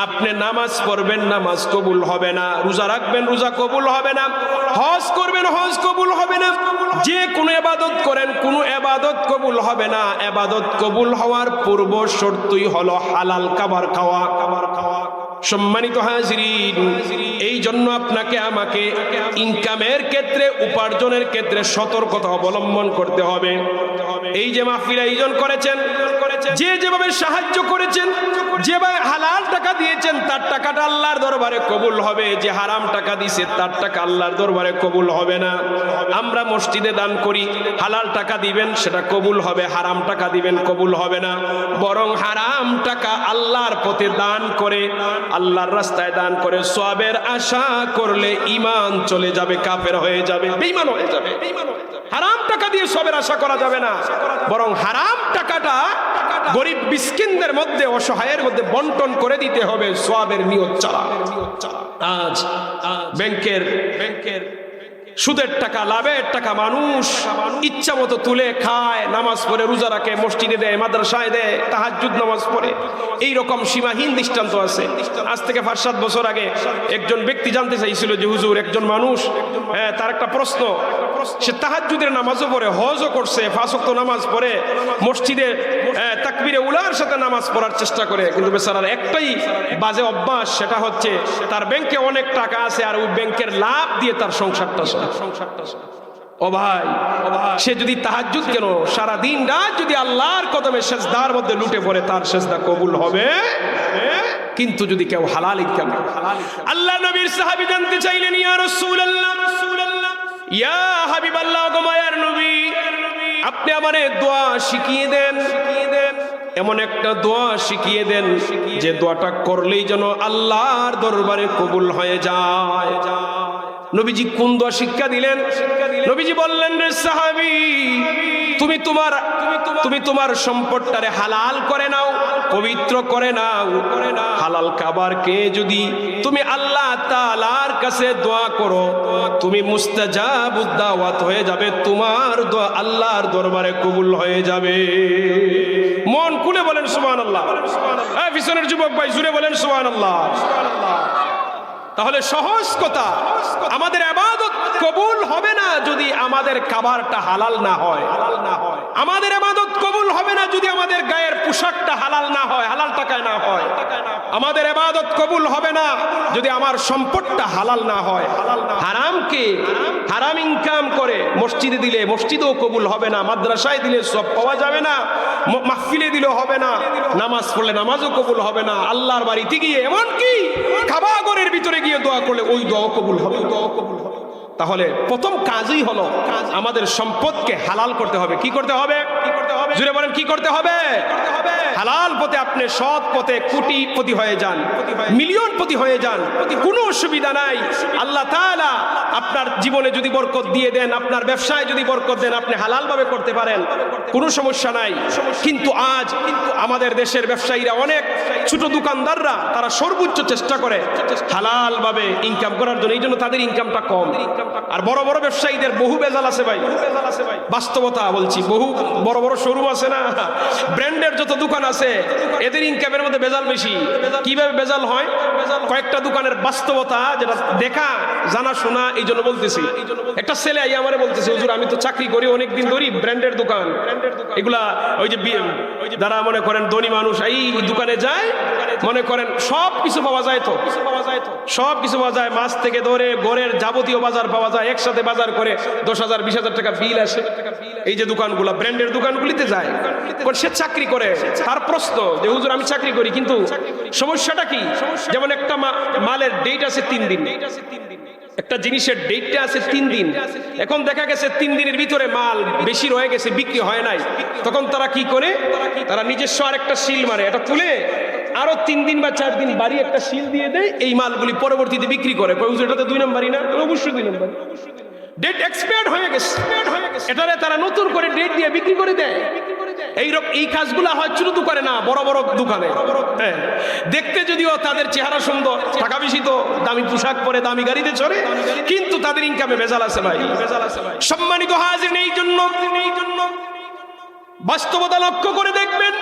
আপনি নামাজ পড়বেন, নামাজ কবুল হবে না, রোজা রাখবেন, রোজা কবুল হবে না, হজ করবেন, হজ কবুল হবে না, যে কোনো ইবাদত করেন, কোনো ইবাদত কবুল হবে না। ইবাদত কবুল হওয়ার পূর্ব শর্তই হলো হালাল খাবার খাওয়া। সম্মানিত হাজিরিন, এই জন্য আপনাকে আমাকে ইনকামের ক্ষেত্রে, উপার্জনের ক্ষেত্রে সতর্কতা অবলম্বন করতে হবে। এই যে মাহফিল আয়োজন করেছেন, যে যেভাবে সাহায্য করেছেন, যেভাবে হালাল টাকা দিয়েছেন, তার টাকাটা আল্লাহর দরবারে কবুল হবে। যে হারাম টাকা দিয়েছে তার টাকা আল্লাহর দরবারে কবুল হবে না। আমরা মসজিদে দান করি, হালাল টাকা দিবেন সেটা কবুল হবে, হারাম টাকা দিবেন কবুল হবে না। বরং হারাম টাকা আল্লাহর পথে দান করে, আল্লাহর রাস্তায় দান করে সওয়াবের আশা করলে ঈমান চলে যাবে, কাফের হয়ে যাবে, বেঈমান হয়ে যাবে। হারাম টাকা দিয়ে সওয়াবের আশা করা যাবে না, বরং হারাম টাকাটা গরিব মিসকিনদের মধ্যে, অসহায়ের মধ্যে বন্টন করে দিতে হবে সওয়াবের নিয়ত ছাড়া। আজ ব্যাংকের সুদের টাকা, লাভের টাকা মানুষ ইচ্ছা মতো তুলে খায়, নামাজ পড়ে, রোজা রাখে, মসজিদে দেয়, মাদ্রাসায় দেয়, তাহাজ্জুদ নামাজ পড়ে। এইরকম সীমাহীন দৃষ্টান্ত আছে। আজ থেকে 5-7 বছর আগে একজন ব্যক্তি জানতে চাইছিল যে হুজুর, একজন মানুষ, তার একটা প্রশ্ন, সে তাহাজ্জুদের নামাজও পড়ে, হজও করছে, 5 ওয়াক্ত নামাজ পড়ে, মসজিদে তাকবীরে উলার সাথে নামাজ পড়ার চেষ্টা করে, কিন্তু বেচারার একটাই বাজে অভ্যাস, সেটা হচ্ছে তার ব্যাংকে অনেক টাকা আছে আর ওই ব্যাংকের লাভ দিয়ে তার সংসারটা চলে। ও ভাই, সে যদি তাহাজ্জুদ কেন সারা দিন রাত যদি আল্লাহর কদমে সেজদার মধ্যে লুটে পড়ে, তার সেজদা কবুল হবে। কিন্তু যদি কেউ হালাল ইনকাম, আল্লাহ নবীর সাহাবী জানতে চাইলেন, ইয়া রাসূলুল্লাহ, ইয়া হাবিবাল্লাহ, গো মায়ার নবী, আপনি আমারে দোয়া শিখিয়ে দেন, এমন একটা দোয়া শিখিয়ে দেন যে দোয়াটা করলেই যেন আল্লাহর দরবারে কবুল হয়ে যায়। নবীজি কোন দোয়া শিক্ষা দিলেন? নবীজি বললেন, রে সাহাবী, তুমি তোমার সম্পদটারে হালাল করে নাও, পবিত্র করে নাও। হালাল খাবারকে যদি তুমি আল্লাহ তাআলার কাছে দোয়া করো, তুমি মুস্তাজাবুদ দাওয়াত হয়ে যাবে, তোমার দোয়া আল্লাহর দরবারে কবুল হয়ে যাবে। মন খুলে বলেন সুবহানাল্লাহ। এই পিছনের যুবক ভাই, জুড়ে বলেন সুবহানাল্লাহ। তাহলে সহজ কথা, আমাদের ইবাদত কবুল হবে না যদি আমাদের খাবারটা হালাল না হয়। আমাদের ইবাদত কবুল হবে না যদি আমাদের গায়ের পোশাকটা হালাল না হয়, হালাল টাকায় না হয়। আমাদের ইবাদত কবুল হবে না যদি আমার সম্পদটা হালাল না হয়। হারামকে, হারাম ইনকাম করে মসজিদে দিলে মসজিদেও কবুল হবে না, মাদ্রাসায় দিলে সব পাওয়া যাবে না, মাহফিলে দিলেও হবে না, নামাজ পড়লে নামাজও কবুল হবে না, আল্লাহর বাড়িতে গিয়ে এমনকি কাবাগরের ভিতরে গিয়ে দোয়া করলে ওই দোয়া কবুল হবে। তাহলে প্রথম কাজই হলো আমাদের সম্পদকে হালাল করতে হবে। কি করতে হবে? জুড়ে বলেন, কি করতে হবে? হালাল পথে, আপনি সৎ পথে কোটিপতি হয়ে যান, মিলিয়নপতি হয়ে যান, কোনো অসুবিধা নাই। আল্লাহ তাআলা আপনার জীবনে যদি বরকত দিয়ে দেন, আপনার ব্যবসায় যদি বরকত দেন, আপনি হালালভাবে করতে পারেন, কোনো সমস্যা নাই। কিন্তু আজ আমাদের দেশের ব্যবসায়ীরা, অনেক ছোট দোকানদাররা, তারা সর্বোচ্চ চেষ্টা করে হালালভাবে ইনকাম করার জন্য, এই জন্য তাদের ইনকামটা কম। আর বড় বড় ব্যবসায়ীদের বহু বেজাল আছে ভাই, বাস্তবতা বলছি, বহু বড় বড় শোরুম আছে না, ব্র্যান্ডের যত দোকান আছে, এদের ইনকামের মধ্যে বেজাল বেশি। কিভাবে বেজাল হয়? কয়েকটা দোকানের বাস্তবতা যেটা দেখা জানা শোনা, এই জন্য বলতেছি। একটা ছেলে আই আমারে বলতেছে, হুজুর আমি তো চাকরি করি অনেকদিন ধরেই, ব্র্যান্ডের দোকান এগুলা, ওই যে যারা মনে করেন ধনী মানুষ এই দোকানে যায়, মনে করেন সব কিছু পাওয়া যায়, তো সব কিছু পাওয়া যায়, মাছ থেকে ধরে ঘরের যাবতীয় বাজার পাওয়া যায়, একসাথে বাজার করে 10,000 20,000 টাকা বিল আসে। এই যে দোকানগুলা, ব্র্যান্ডের দোকানগুলিতে যায়, সে চাকরি করে। তার প্রশ্ন যে হুজুর আমি চাকরি করি, কিন্তু সমস্যাটা কি? যেমন একটা মালের ডেট আছে 3 দিন, একটা জিনিসের ডেটটা আছে 3 দিন। এখন দেখা গেছে 3 দিনের ভিতরে মাল বেশি রয়ে গেছে, বিক্রি হয় নাই। তখন তারা কি করে? তারা নিজস্ব আরেকটা সিল মারে, এটা তুলে আরো 3 দিন বা 4 দিন বাড়ি একটা সিল দিয়ে দেয়, এই মালগুলি পরবর্তীতে বিক্রি করে। এটাতে 2 নম্বরই না? অবশ্যই 2 নম্বর। ডেট এক্সপায়ার্ড হয়ে গেছে, এটারে তারা নতুন করে ডেট দিয়ে বিক্রি করে দেয়। এই কাজগুলা হয় ছোট দোকানে না, বড় বড় দোকানে। হ্যাঁ, দেখতে যদিও তাদের চেহারা সুন্দর, টাকা বেশি, তো দামি পোশাক পরে, দামি গাড়িতে চড়ে, কিন্তু তাদের ইনকামে ভেজাল আছে ভাই। সম্মানিত হাজির, এই জন্য বাস্তবতা লক্ষ্য করে দেখবেন,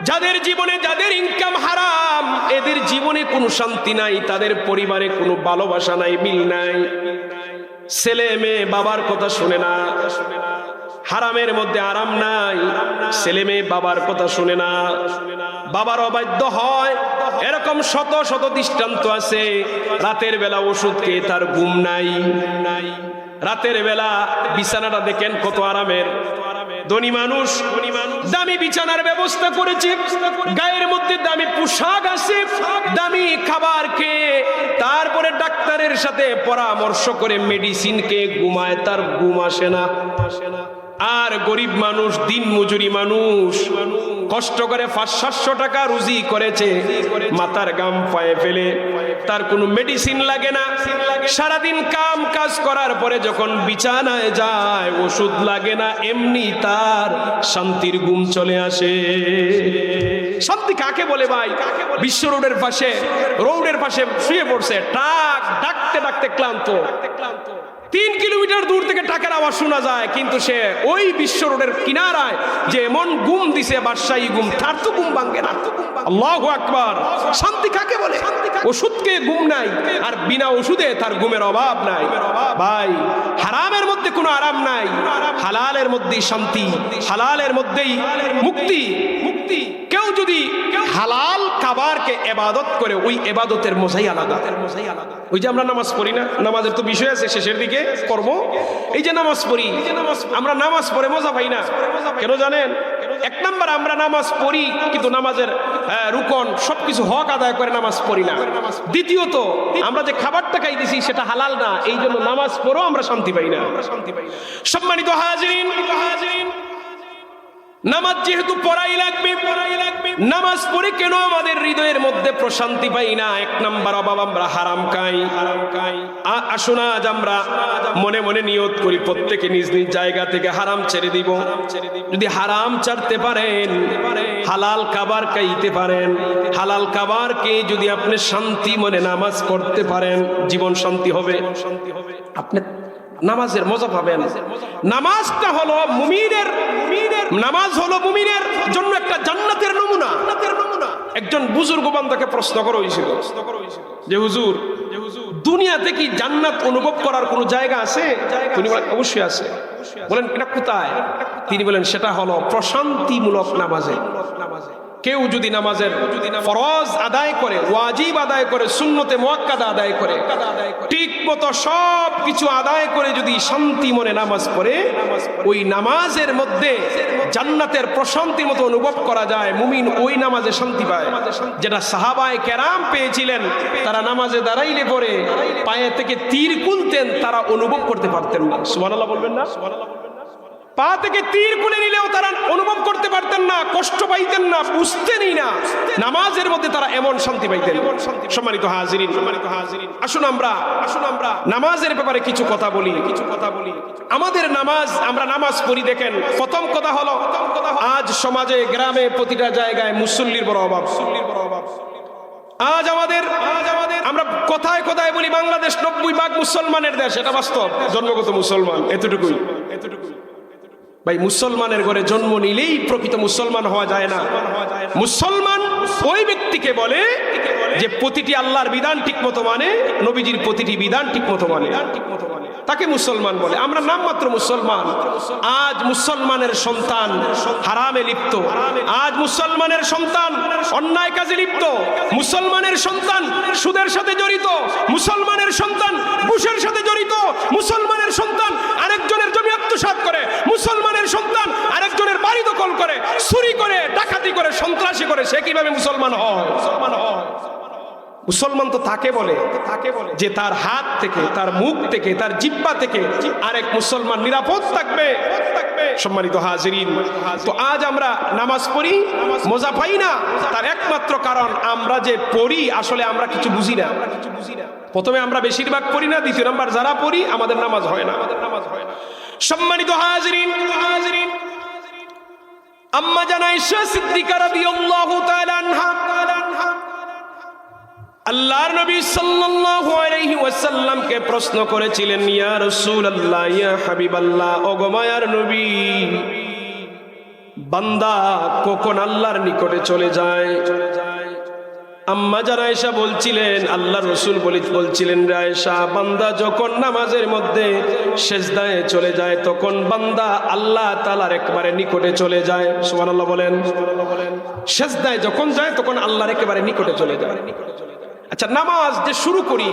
যাদের জীবনে, যাদের ইনকাম হারাম, এদের জীবনে কোনো শান্তি নাই, তাদের পরিবারে কোনো ভালোবাসা নাই, মিল নাই। ছেলে মেয়ে বাবার কথা শুনে না, হারামের মধ্যে আরাম নাই, ছেলে মেয়ে বাবার কথা শুনে না, বাবার অবাধ্য হয়। এরকম শত শত দৃষ্টান্ত আছে। রাতের বেলা ওষুধ খেয়ে তার ঘুম নাই, রাতের বেলা বিছানাটা দেখেন কত আরামের, ধনী মানুষ দামি বিছানার ব্যবস্থা করেছে, গায়ের মধ্যে দামি পোশাক আছে, দামি খাবার খেয়ে তারপরে ডাক্তারের সাথে পরামর্শ করে মেডিসিন খেয়ে ঘুমায়, তার ঘুম আসে না। আর গরিব মানুষ, দিন মজুরি মানুষ, কষ্ট করে 500-700 টাকা রুজি করেছে, মাথার গাম পায়ে ফেলে, তার কোনো মেডিসিন লাগে না। সারাদিন কাম কাজ করার পরে যখন বিছানায় যায়, ওষুধ লাগে না, এমনি তার শান্তির ঘুম চলে আসে। শান্তি কাকে বলে ভাই? বিশ্ব রোডের পাশে শুয়ে পড়ছে, ডাকতে ডাকতে ক্লান্ত, 3 কিলোমিটার দূর থেকে টাকার আওয়াজ শোনা যায়, কিন্তু সে ওই বিশ্ব রোডের কিনারায় যে এমন ঘুম দিছে, বাদশাহী ঘুম, তার তো ঘুম ভাঙে না। আল্লাহু আকবার। শান্তি কাকে বলে? ওষুধকে ঘুম নাই, আর বিনা ওষুধে তার ঘুমের অভাব নাই। ভাই, হারামের মধ্যে কোনো আরাম নাই, হালালের মধ্যেই শান্তি, হালালের মধ্যেই মুক্তি। কেউ যদি হালাল খাবারকে ইবাদত করে, ওই ইবাদতের মজাই আলাদা। ওই যে আমরা নামাজ পড়ি না, নামাজের তো বিষয় আছে শেষের দিকে করব। এই যে নামাজ পড়ি, আমরা নামাজ পড়ে মজা পাই না। কেন জানেন? 1 নাম্বার, আমরা নামাজ পড়ি কিন্তু নামাজের রুকন সবকিছু হক আদায় করে নামাজ পড়ি না। দ্বিতীয়ত, আমরা যে খাবারটা খাইতেছি সেটা হালাল না, এই জন্য নামাজ পড়েও আমরা শান্তি পাই না। সম্মানিত হাজিরিন, নামাজ যেহেতু পড়াই লাগবে, নামাজ পড়ে কেন আমাদের হৃদয়ের মধ্যে প্রশান্তি পাই না? 1 নাম্বার অভাব, আমরা হারাম খাই। আসুন আজ আমরা মনে মনে নিয়ত করি, প্রত্যেকে নিজ নিজ জায়গা থেকে হারাম ছেড়ে দিব। যদি হারাম ছাড়তে পারেন, হালাল খাবার খাইতে পারেন, হালাল খাবারকে যদি আপনি শান্তি মনে নামাজ পড়তে পারেন, জীবন শান্তি হবে। আপনি নামাজের মজা পাবেন। নামাজটা হলো মুমিনের, নামাজ হলো মুমিনের জন্য একটা জান্নাতের নমুনা। একজন বুজুর্গ বান্দাকে প্রশ্ন করা হয়েছিল যে হুজুর, দুনিয়াতে কি জান্নাত অনুভব করার কোনো জায়গা আছে? তিনি বলেন অবশ্যই আছে। বলেন এটা কোথায়? তিনি বলেন সেটা হলো প্রশান্তিমূলক নামাজে। কেউ যদি নামাজের ফরজ আদায় করে, ওয়াজিব আদায় করে, সুন্নতে মুআক্কাদা আদায় করে, ঠিক মতো সব কিছু আদায় করে যদি শান্তি মনে নামাজ পড়ে, ওই নামাজের মধ্যে জান্নাতের প্রশান্তির মতো অনুভব করা যায়। মুমিন ওই নামাজে শান্তি পায়, যেটা সাহাবায়ে কেরাম পেয়েছিলেন। তারা নামাজে দাঁড়াইলে পরে পায়ে থেকে তীর কুলতেন, তারা অনুভব করতে পারতেন না। সুবহানাল্লাহ বলবেন না? পা থেকে তীর কুলে নিলেও তারা অনুভব করতে পারতেন না, কষ্ট পাইতেন না, বুঝতেনই না। নামাজের মধ্যে তারা এমন শান্তি পাইতেন। সম্মানিত হাজিরিন, আসুন আমরা নামাজের ব্যাপারে কিছু কথা বলি। আমাদের নামাজ, আমরা নামাজ পড়ি, দেখেন প্রথম কথা হলো, আজ সমাজে গ্রামে প্রতিটা জায়গায় মুসল্লির বড় অভাব। আজ আমাদের আমরা কথায় বলি বাংলাদেশ 90% মুসলমানের দেশ, এটা বাস্তব, জন্মগত মুসলমান, এতটুকুই। ভাই, মুসলমানের ঘরে জন্ম নিলেই প্রকৃত মুসলমান হওয়া যায় না। মুসলমান ওই ব্যক্তিকে বলে যে প্রতিটি আল্লাহর বিধান ঠিক মতো মানে, নবীজির প্রতিটি বিধান ঠিক মতো মানে, তাকে মুসলমান বলে। আমরা নামমাত্র মুসলমান। আজ মুসলমানের সন্তান হারামে লিপ্ত, আজ মুসলমানের সন্তান অন্যায় কাজে লিপ্ত, মুসলমানের সন্তান সুদের সাথে জড়িত, মুসলমানের সন্তান ঘুষের সাথে জড়িত, মুসলমানের সন্তান আরেকজনের জমি আত্মসাৎ করে, মুসলমানের সন্তান আরেকজনের বাড়ি দখল করে, চুরি করে, ডাকাতি করে, সন্ত্রাসী করে। সে কিভাবে মুসলমান হয়? মুসলমান তো তাকে বলে যে তার হাত থেকে, তার মুখ থেকে, তার জিহ্বা থেকে আরেক মুসলমান নিরাপদ থাকবে। সম্মানিত হাজিরিন, তো আজ আমরা নামাজ পড়ি, মজা পাই না, তার একমাত্র কারণ আমরা যে পড়ি আসলে আমরা কিছু বুঝি না। প্রথমে আমরা বেশিরভাগ পড়ি না, দ্বিতীয় নাম্বার যারা পড়ি আমাদের নামাজ হয় না। সম্মানিত হাজিরিন, আম্মা জান আয়েশা সিদ্দিকা রাদিয়াল্লাহু তাআলা আনহা আল্লাহর নবী সাল্লাল্লাহু আলাইহি ওয়াসাল্লামকে প্রশ্ন করেছিলেন, ইয়া রাসূলুল্লাহ, ইয়া হাবিবাল্লাহ, ওগো মায়ার নবী, বান্দা কখন আল্লাহর নিকটে চলে যায়? আম্মা জান আয়েশা বলছিলেন, আল্লাহর রাসূল বলছিলেন, রে আয়েশা, বান্দা যখন নামাজের মধ্যে সিজদায় চলে যায় তখন বান্দা আল্লাহ তাআলার একবারে নিকটে চলে যায়। সুবহানাল্লাহ বলেন। সিজদায় যখন যায় তখন আল্লাহর একেবারে নিকটে চলে যায়। আচ্ছা, নামাজ যে শুরু করি,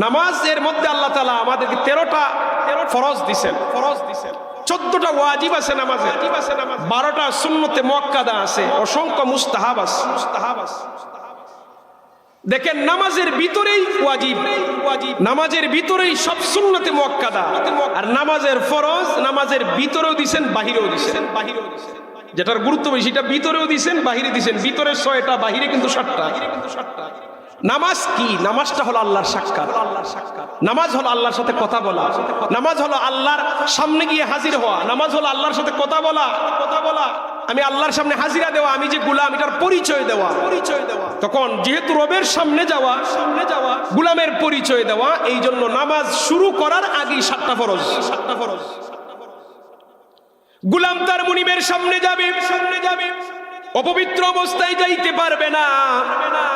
নামাজের মধ্যে আল্লাহ তাআলা আমাদেরকে 13টা ফরজ দিয়েছেন। 14টা ওয়াজিব আছে নামাজে, 12টা সুন্নতে মুআক্কাদা আছে, অসংখ্য মুস্তাহাব আছে। দেখেন নামাজের ভিতরেই ওয়াজিব, নামাজের ভিতরেই সব সুন্নতে মুআক্কাদা, আর নামাজের ফরজ নামাজের ভিতরেও দিবেন বাহিরেও দিবেন। যেটার গুরুত্ব বেশি সেটা ভিতরেও দিবেন বাহিরে দিবেন। ভিতরে 6টা, বাহিরে কিন্তু 7টা। নামাজ কি? নামাজটা হলো আল্লাহর সাক্ষাৎ। নামাজ হলো আল্লাহর সাথে কথা বলা। নামাজ হলো আল্লাহর সামনে গিয়ে হাজির হওয়া। নামাজ হলো আল্লাহর সাথে কথা বলা। আমি আল্লাহর সামনে হাজিরা দেওয়া, আমি যে গোলাম এটার পরিচয় দেওয়া। তখন যেহেতু রবের সামনে যাওয়া, গোলামের পরিচয় দেওয়া, এই জন্য নামাজ শুরু করার আগেই 7টা ফরজ। গোলাম তার মুনিবের সামনে যাবে, অপবিত্র অবস্থায় যাইতে পারবে না।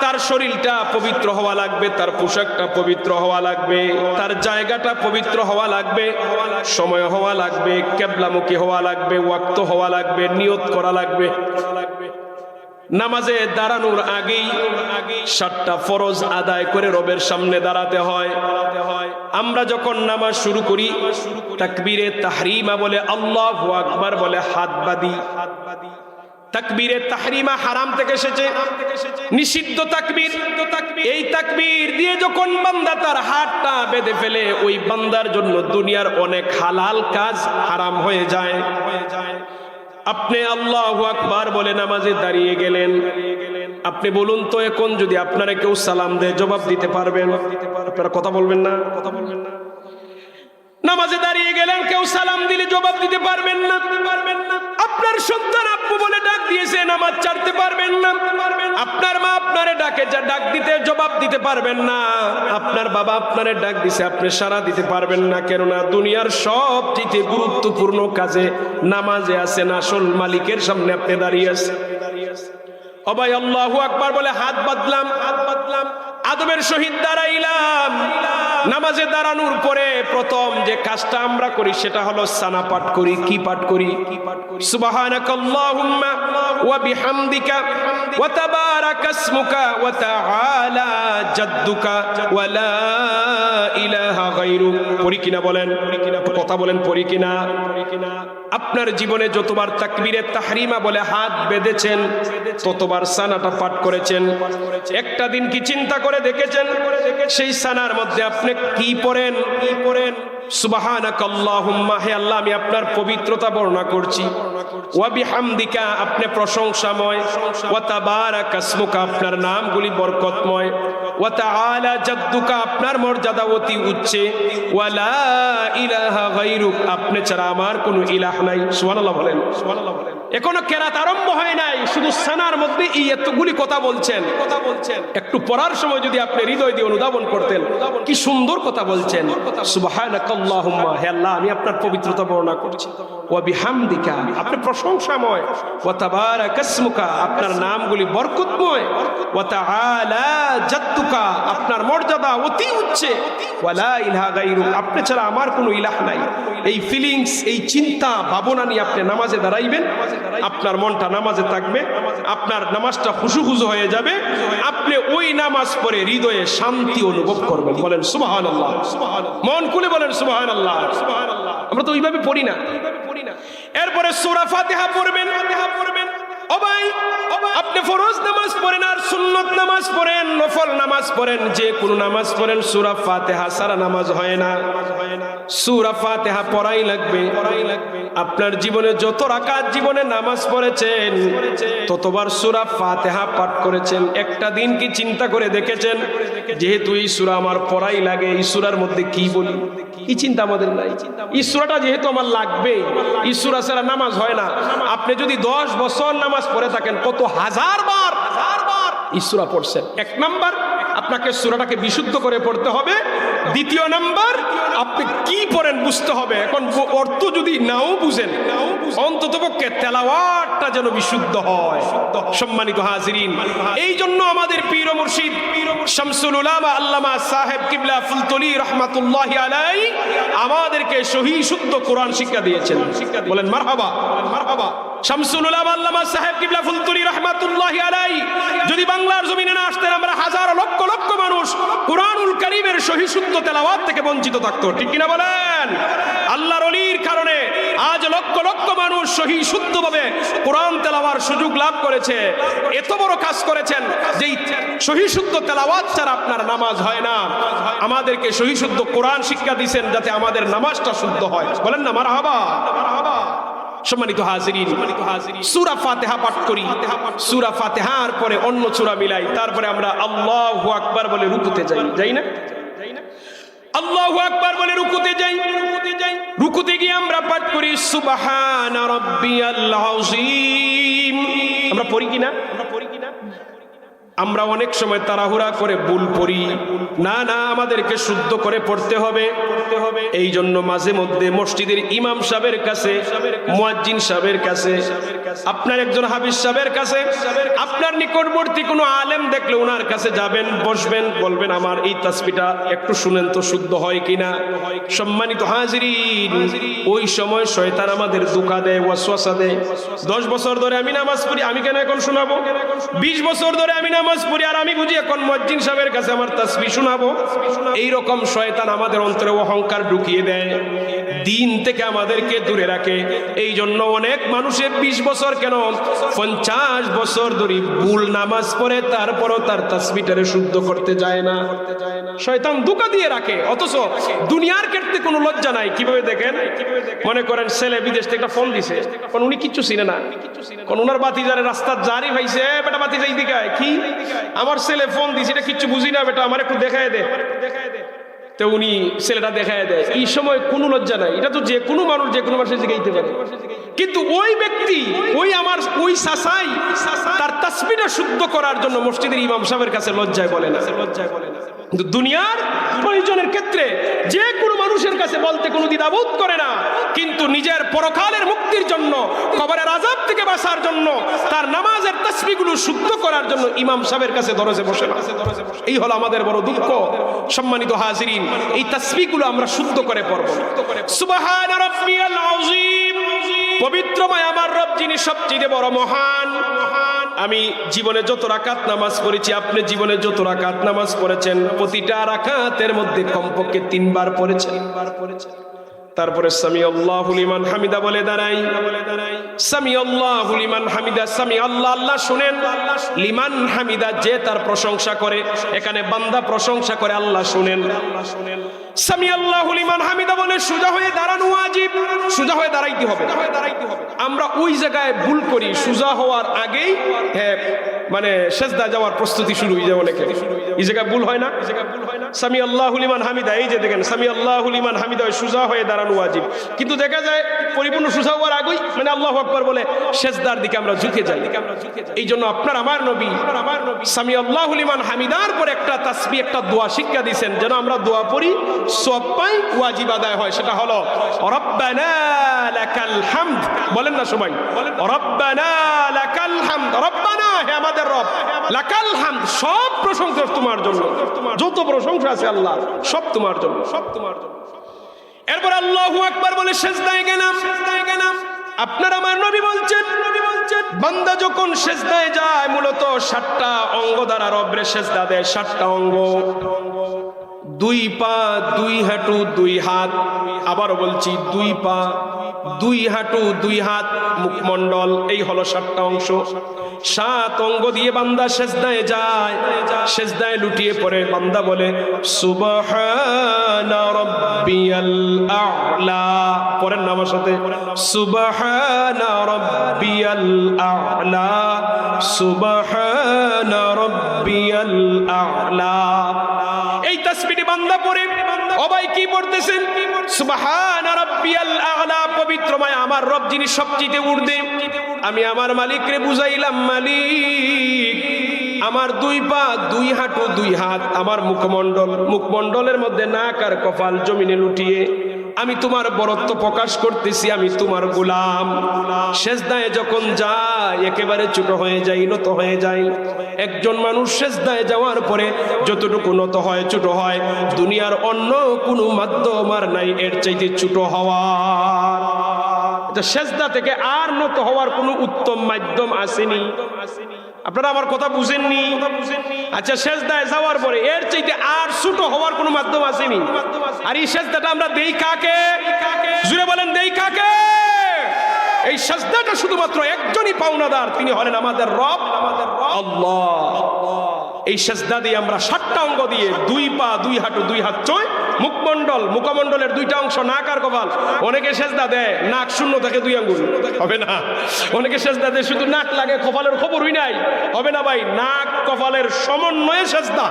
তার শরীরটা পবিত্র হওয়া লাগবে, তার পোশাকটা পবিত্র হওয়া লাগবে, তার জায়গাটা পবিত্র হওয়া লাগবে, সময় হওয়া লাগবে, কিবলামুখী হওয়া লাগবে, ওয়াক্ত হওয়া লাগবে, নিয়ত করা লাগবে। নামাজে দাঁড়ানোর আগেই 7টা ফরজ আদায় করে রবের সামনে দাঁড়াতে হয়। আমরা যখন নামাজ শুরু করি তাকবীরে তাহরিমা বলে, আল্লাহু আকবার বলে হাত বাঁধি। তাকবীরে তাহরিমা হারাম থেকে এসেছে, নিষিদ্ধ তাকবীর। এই তাকবীর দিয়ে যখন বান্দা তার হাতটা বেঁধে ফেলে, ওই বান্দার জন্য দুনিয়ার অনেক হালাল কাজ হারাম হয়ে যায়। আপনি আল্লাহু আকবার বলে নামাজে দাঁড়িয়ে গেলেন, আপনি বলুন তো এখন যদি আপনারা কেউ সালাম দেয় জবাব দিতে পারবেন? আপনারা কথা বলবেন না? নামাজে দাঁড়িয়ে গেলেন, কেউ সালাম দিলে জবাব দিতে পারবেন না। আপনার সন্তান আব্বু বলে ডাক দিয়েছে, নামাজ ছাড়তে পারবেন না। আপনার মা আপনারে ডাকে, যা ডাক দিতে জবাব দিতে পারবেন না। আপনার বাবা আপনারে ডাক দিছে, আপনি সাড়া দিতে পারবেন না। কেননা দুনিয়ার সবচেয়ে গুরুত্বপূর্ণ কাজে নামাজে আছেন, আসল মালিকের সামনে আপনি দাঁড়িয়ে আছেন। ও ভাই, আল্লাহু আকবার বলে হাত বাঁধলাম, আদবের সহিত দাঁড়াইলাম। নামাজে দাঁড়ানোর পরে প্রথম যে কাজটা আমরা করি সেটা হলো সানা পাঠ করি। কি পাঠ করি? সুবহানাকাল্লাহুম্মা ওয়া বিহামদিকা ওয়া তাবারাকা ইসমুকা ওয়া তাআলা জাদ্দুকা ওয়া লা ইলাহা গায়রুক। পড়ি কিনা বলেন? কথা বলেন, পড়ি কিনা? আপনার জীবনে যতবার তাকবীরে তাহরিমা বলে হাত বেঁধেছেন, ততবার সানাটা পাঠ করেছেন। একটা দিন কি চিন্তা করে দেখেছেন সেই সানার মধ্যে আপনি কি পড়েন? সুবহানাকাল্লাহুম্মা, হে আল্লাহ আমি আপনার পবিত্রতা বর্ণনা করছি। ওয়া বিহামদিকা, আপনি প্রশংসাময়। ওয়া তাবারাকা ইসমুকা, আপনার নামগুলি বরকতময়। ওয়া তাআলা জাদ্দুকা, আপনার মর্যাদা অতি উচ্চে। ওয়া লা ইলাহা গায়রুক, আপনি ছাড়া আমার কোনো ইলাহ নাই। সুবহানাল্লাহ বলেন। এখনো কেরাত আরম্ভ হয় নাই, শুধু সানার মধ্যে এই এতগুলি কথা বলছেন। একটু পড়ার সময় যদি আপনি হৃদয় দিয়ে অনুধাবন করতেন, কি সুন্দর কথা বলছেন। সুবহানাকাল্লাহুম্মা, হে আল্লাহ আমি আপনার পবিত্রতা বর্ণনা করছি। ওয়া বিহামদিকা, আপনি প্রশংসাময়। ওয়া তাবারাকা ইসমুকা, আপনার নামগুলি বরকতময়। ওয়া তাআলা জাদ্দুকা, আপনার মর্যাদা অতি উচ্চে। ওয়া লা ইলাহা গায়রুক, আপনি ছাড়া আমার কোনো ইলাহ নাই। এই ফিলিংস, এই চিন্তা ভাবনা নিয়ে আপনি নামাজে দাঁড়াইবেন, আপনার মনটা নামাজে থাকবে, আপনার নামাজটা খুশু হয়ে যাবে। আপনি ওই নামাজ পড়ে হৃদয়ে শান্তি অনুভব করবেন। বলেন সুবহানাল্লাহ। মন খুলে বলেন সুবহানাল্লাহ। আমরা তো ওইভাবে পড়ি না। এরপরে সূরা ফাতিহা পড়বেন। ও ভাই, আপনি ফরজ নামাজ পড়েন আর সুন্নত নামাজ পড়েন, নফল নামাজ পড়েন, যে কোনো নামাজ পড়েন, সূরা ফাতিহা ছাড়া নামাজ হয় না। সূরা ফাতিহা পড়াই লাগবে। আপনার জীবনে যত রাকাত জীবনে নামাজ পড়েছেন, ততবার সূরা ফাতিহা পাঠ করেছেন। একটা দিন কি চিন্তা করে দেখেছেন, যেহেতু এই সূরা আমার পড়াই লাগে, এই সূরার মধ্যে কি বলি? এই চিন্তা আমাদের নাই। এই সূরাটা যেহেতু আমার লাগবে, এই সূরা ছাড়া নামাজ হয় না। আপনি যদি 10 বছর নামাজ পড়ে থাকেন, কত হাজার বার এই সূরা পড়ছেন। এক নাম্বার, আপনাকে সূরাটাকে বিশুদ্ধ করে পড়তে হবে। দ্বিতীয় নাম্বার, আপনি কি পড়েন বুঝতে হবে। এখন অর্থ যদি নাও বুঝেন, অন্ততপক্ষে তেলাওয়াতটা যেন বিশুদ্ধ হয়। সম্মানিত হাজিরিন, এই জন্য আমাদের পীর ও মুর্শিদ শামসুল উলামা আল্লামা সাহেব কিবলা ফুলতলি রাহমাতুল্লাহি আলাইহি আমাদেরকে সহি শুদ্ধ কোরআন শিক্ষা দিয়েছেন। বলেন মারহাবা। শামসুল উলামা আল্লামা সাহেব কিবলা ফুলতলি রাহমাতুল্লাহি আলাইহি যদি বাংলার জমিনে না আসতেন, আমরা হাজার লক্ষ লক্ষ মানুষ কুরআনুল কারীমের সহি শুদ্ধ তেলাওয়াত থেকে বঞ্চিত থাকতো। ঠিক কিনা বলেন? আল্লাহর ওলির কারণে, আজ লক্ষ লক্ষ মানুষ সহি শুদ্ধভাবে কোরআন তেলাওয়ার সুযোগ লাভ করেছে। এত বড় কাজ করেছেন যে সহি শুদ্ধ তেলাওয়াত ছাড়া আপনার নামাজ হয় না। আমাদেরকে সহি শুদ্ধ কোরআন শিক্ষা দিয়েছেন যাতে আমাদের নামাজটা শুদ্ধ হয়। বলেন না মারহাবা। সম্মানিত হাজিরিন, সূরা ফাতিহা পাঠ করি, সূরা ফাতিহার পরে অন্য সূরা মিলাই, তারপরে আমরা আল্লাহু আকবার বলে রুকুতে যাই না? আল্লাহু আকবার বলে রুকুতে যাই। রুকুতে গিয়ে আমরা পাঠ করি সুবহানা রাব্বিয়াল আযীম। আমরা পড়ি কিনা? আমরা অনেক সময় তাড়াহুড়া করে ভুল পড়ি। না, আমাদেরকে শুদ্ধ করে পড়তে হবে। এই জন্য মাঝে মধ্যে মসজিদের ইমাম সাহেবের কাছে, মুয়াজ্জিন সাহেবের কাছে, আপনার একজন হাফিজ সাহেবের কাছে, আপনার নিকটবর্তী কোনো আলেম দেখলে ওনার কাছে যাবেন, বসবেন, বলবেন আমার এই তাসবিহটা একটু শুনেন তো শুদ্ধ হয় কিনা। সম্মানিত হাজিরিন, ওই সময় শয়তান আমাদের ধোঁকা দেয়, ওয়াসওয়াসা দেয়। 10 বছর ধরে আমি নামাজ পড়ি, আমি কেন এখন শোনাবো? 20 বছর ধরে আমি নামাজ পড়ি আর আমি বুঝি এখন মুয়াজ্জিন সাহেবের কাছে আমার তাসবিহ শোনাবো। এইরকম শয়তান আমাদের অন্তরে অহংকার ঢুকিয়ে দেয়, দিন থেকে আমাদেরকে দূরে রাখে। এই জন্য অনেক মানুষের 20 বছর কেন 50 বছর ধরে ভুল নামাজ পড়ে, তারপরও তার তাসবিহটারে শুদ্ধ করতে যায় না। শয়তান ধোঁকা দিয়ে রাখে, অথচ দুনিয়ার ক্ষেত্রে কোনো লজ্জা নাই। কিভাবে দেখেন, মনে করেন ছেলে বিদেশ থেকে একটা ফোন দিছে, কারণ উনি কিচ্ছু চিনে না, কারণ ওনার বাতিজারে রাস্তার জারি ভাইছে, বেটা বাতিজা এইদিকে আয়। কি আমার ছেলে ফোন দিছে, এটা কিচ্ছু বুঝি না বেটা, আমার একটু দেখায় দে। তো উনি ছেলেটা দেখায় দেয়। এই সময় কোনো লজ্জা নাই, এটা তো যে কোনো মানুষ যে কোনো মানুষের জিগাইতে পারে। কিন্তু ওই ব্যক্তি, ওই সাসাই তার তাসবিহটা শুদ্ধ করার জন্য মসজিদের ইমাম সাহেবের কাছে লজ্জায় বলে না। কিন্তু দুনিয়ার প্রয়োজনের ক্ষেত্রে যে কোনো মানুষের কাছে বলতে কোনো দ্বিধাবোধ করে না, কিন্তু নিজের পরকালের মুক্তির জন্য, কবরের আযাব থেকে বাঁচার জন্য, তার নামাজের তাসবিহগুলো শুদ্ধ করার জন্য ইমাম সাহেবের কাছে দরজে বসে না। এই হলো আমাদের বড় দুঃখ। সম্মানিত হাজিরিন, এই তাসবিহগুলো আমরা শুদ্ধ করে পড়ব। সুবহান রাব্বিয়াল আযীম, পবিত্রময় আমার রব যিনি সবচেয়ে বড় মহান। আমি জীবনে যত রাকাত নামাজ পড়েছি, আপনি জীবনে যত রাকাত নামাজ পড়েছেন, প্রতিটা রাকাতের মধ্যে কমপক্ষে 3 বার পড়েছেন। তারপরে সামি আল্লাহু লিমান হামিদা বলে দাঁড়াই। সামি আল্লাহু লিমান হামিদা, সামি আল্লাহ, আল্লাহ শুনেন, লিমান হামিদা যে তার প্রশংসা করে। এখানে বান্দা প্রশংসা করে, আল্লাহ শুনেন। সামি আল্লাহু লিমান হামিদা বলে সোজা হয়ে দাঁড়ানো ওয়াজিব, সোজা হয়ে দাঁড়াইতে হবে। আমরা ওই জায়গায় ভুল করি, সোজা হওয়ার আগেই মানে সেজদা যাওয়ার প্রস্তুতি শুরু হয়ে যায় অনেকে। এই জায়গায় ভুল হয় না? সামি আল্লাহু লিমান হামিদা, এই যে দেখেন সামি আল্লাহু লিমান হামিদা, সোজা হয়ে দাঁড়ানো ওয়াজিব। কিন্তু দেখা যায় পরিপূর্ণ সোজা হওয়ার আগেই মানে আল্লাহু আকবার বলে সেজদার দিকে আমরা ঝুঁকে যাই। এই জন্য আপনার আমার নবী সামি আল্লাহু লিমান হামিদার পর একটা তাসবিহ, একটা দোয়া শিক্ষা দিয়েছেন, যেন আমরা দোয়া পড়ি, সওয়াব পাই, ওয়াজিব আদায় হয়। সেটা হলো রব্বানা লাকাল হামদ। বলেন না সবাই, রব্বানা লাকাল হামদ। রব্বানা, হে আমাদের রব, লাকাল হামদ, সব প্রশংসা তোমার জন্য, যত প্রশংসা আছে আল্লাহ সব তোমার জন্য, সব তোমার জন্য। এরপর আল্লাহু আকবার বলে সেজদায় গেলাম। আপনার আমার নবী বলছেন, বান্দা যখন সেজদায় যায় মূলত 7টা অঙ্গ দ্বারা রব্রে সেজদা দেয়। 7টা অঙ্গ, 2 পা, 2 হাঁটু, 2 হাত। আবারও বলছি, 2 পা, 2 হাঁটু, 2 হাত, মুখমণ্ডল। এই হলো 7টা অংশ। 7 অঙ্গ দিয়ে বান্দা সেজদায় যায়। সেজদায় লুটিয়ে পড়ে বান্দা বলে সুবহানা রাব্বিয়াল আ'লা। পড়েন না আমার সাথে, সুবহানা রাব্বিয়াল আ'লা, সুবহানা রাব্বিয়াল আ'লা। এই তাসবিহটি বান্দা পড়ে, ও ভাই কি পড়তেছেন? সুবহানা রাব্বিয়াল আ'লা, পবিত্রময় আমার রব যিনি সবচেয়ে ঊর্ধ্বে। আমি আমার মালিককে বুঝাইলাম, মালিক আমার 2 পা, 2 হাঁটু, 2 হাত, আমার মুখমণ্ডলের মধ্যে নাক আর কপাল জমিনে লুটিয়ে আমি তোমার বরত্ব প্রকাশ করতেছি, আমি তোমার গোলাম। সেজদায় যখন যায় একেবারে ছোট হয়ে যায়, নত হয়ে যায়। একজন মানুষ সেজদায় যাওয়ার পরে যতটুকু নত হয়, ছোট হয়, দুনিয়ার অন্য কোনো মাধ্যম আর নাই এর চাইতে ছোট হওয়ার। সেজদা থেকে আর নত হওয়ার কোনো উত্তম মাধ্যম আসেনি। আপনারা আমার কথা বুঝেননি? আচ্ছা, সেজদায় যাওয়ার পরে এর চাইতে আর ছোট হওয়ার কোনো মাধ্যম আসেনি। আর এই সেজদাটা আমরা দেই কাকে? জুড়ে বলেন, দেই কাকে? এই সাজদাটা শুধুমাত্র একজনই পাওনাদার, তিনি হলেন আমাদের রব আল্লাহ। এই সাজদা দিয়ে আমরা 7টা অঙ্গ দিয়ে, 2 পা 2 হাঁটু 2 হাত চোয়, মুখমণ্ডলের 2টা অংশ নাক আর কপাল। অনেকে সেজদা দেয় নাক শূন্য থাকে 2 আঙ্গুল, হবে না। অনেকে সেজদা দেয় শুধু নাক লাগে, কপালের খবরই নাই, হবে না ভাই। নাক কপালের সমন্বয়ে সেজদা,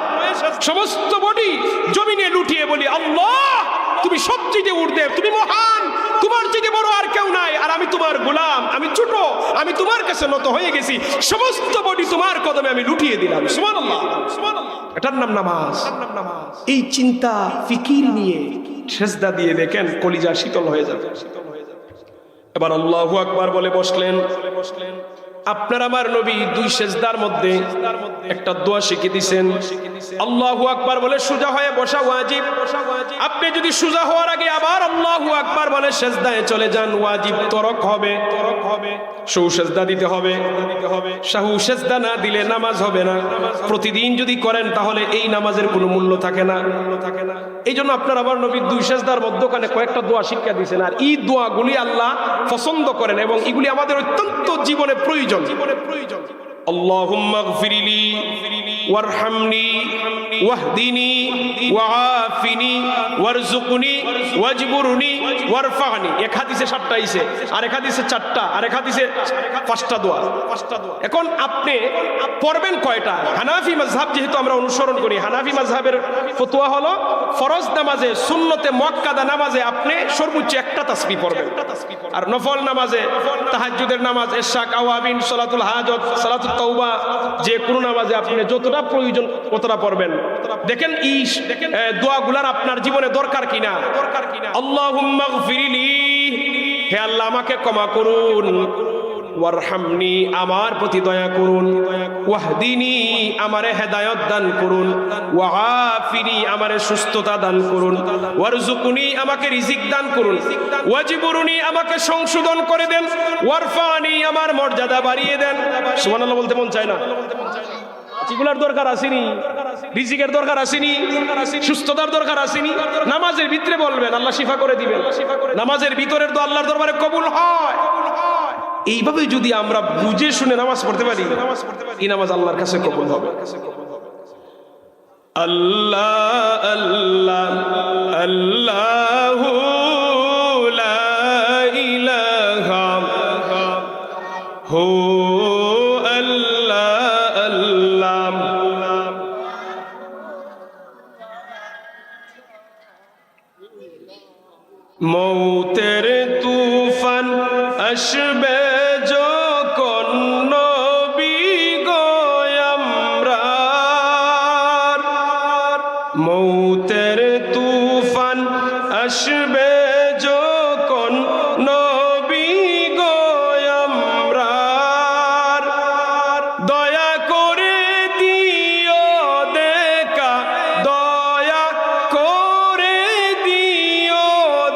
সমস্ত বডি জমিনে লুটিয়ে বলি আল্লাহ তুমি সবচেয়ে ঊর্ধ্বে, তুমি মহান, তোমার চেয়ে বড় আর কেউ নাই, আর আমি তোমার গোলাম, আমি ছোট, আমি তোমার কাছে নত হয়ে গেছি, সমস্ত বডি তোমার কদমে আমি লুটিয়ে দিলাম। সুবহানাল্লাহ, এটার নাম নামাজ। এই চিন্তা ফিকির নিয়ে সেজদা দিয়ে দেখেন কলিজা শীতল হয়ে যাবে। এবার আল্লাহু আকবার বলে বসলেন। আপনার আমার নবী 2 সেজদার মধ্যে একটা দোয়া শিখিয়ে দিয়েছেন। আল্লাহু আকবার বলে সোজা হয়ে বসা ওয়াজিব। আপনি যদি সোজা হওয়ার আগে আবার আল্লাহু আকবার বলে সেজদায় চলে যান, ওয়াজিব তরক হবে। সহু সেজদা দিতে হবে। সাহু সেজদা না দিলে নামাজ হবে না। প্রতিদিন যদি করেন তাহলে এই নামাজের কোনো মূল্য থাকে না। এই জন্য আপনার আমার নবী 2 সেজদার মধ্যখানে কয়েকটা দোয়া শিক্ষা দিয়েছেন। আর এই দোয়াগুলি আল্লাহ পছন্দ করেন এবং এগুলি আমাদের অত্যন্ত জীবনে প্রয়োজন। আল্লাহুম্মা গফিরলি ওয়ারহামনি ওয়াহদিনি ওয়াআফিনি ওয়ারযুকনি ওয়াজবুরনি ওয়ারফা'নি। এক হাদিসে 7টা আইছে, আর এক হাদিসে 4টা, আর এক হাদিসে 5টা দোয়া। এখন আপনি পড়বেন কয়টা? হানাফি মাযহাব যেহেতু আমরা অনুসরণ করি, হানাফি মাযহাবের ফতোয়া হলো ফরজ নামাজে, সুন্নতে মুআক্কাদা নামাজে আপনি সর্বোচ্চ একটা তাসবিহ পড়বেন, আর নফল নামাজে, তাহাজ্জুদের নামাজ, ইশাক, আওয়াবিন, সালাতুল হাজত, সালাতুত তাওবা, যে কোনো নামাজে আপনি যতটা প্রয়োজন ততটা পড়বেন। দেখেন এই দোয়াগুলার আপনার জীবনে দরকার কিনা। আল্লাহুম্মা গফিরলি, হে আল্লাহ আমাকে ক্ষমা করুন, ওয়ারহামনি আমার প্রতি দয়া করুন, ওয়াহদিনি আমারে হেদায়েত দান করুন, ওয়াআফিনি আমারে সুস্থতা দান করুন, ওয়ারযুকনি আমাকে রিজিক দান করুন, ওয়াজবুরনি আমাকে সংশোধন করে দেন, ওয়ারফানি আমার মর্যাদা বাড়িয়ে দেন। সুবহানাল্লাহ বলতে মন চায় না? এগুলার দরকার আসেনি, রিজিকের দরকার আসেনি, সুস্থতার দরকার আসেনি। নামাজের ভিতরে বলবেন আল্লাহ শিফা করে দিবেন। নামাজের ভিতরের তো আল্লাহর দরবারে কবুল হয়। এইভাবে যদি আমরা বুঝে শুনে নামাজ পড়তে পারি, এই নামাজ আল্লাহর কাছে কবুল হবে। আল্লাহ আল্লাহ আল্লাহু লা ইলাহা হু আল্লাহ আল্লাহ। মৌতের তুফান আসবে যখন নবী গো আমরার, মৌতের তুফান আসবে যখন নবী গো আমরার, দয়া করে দিও দেখা, দয়া করে দিও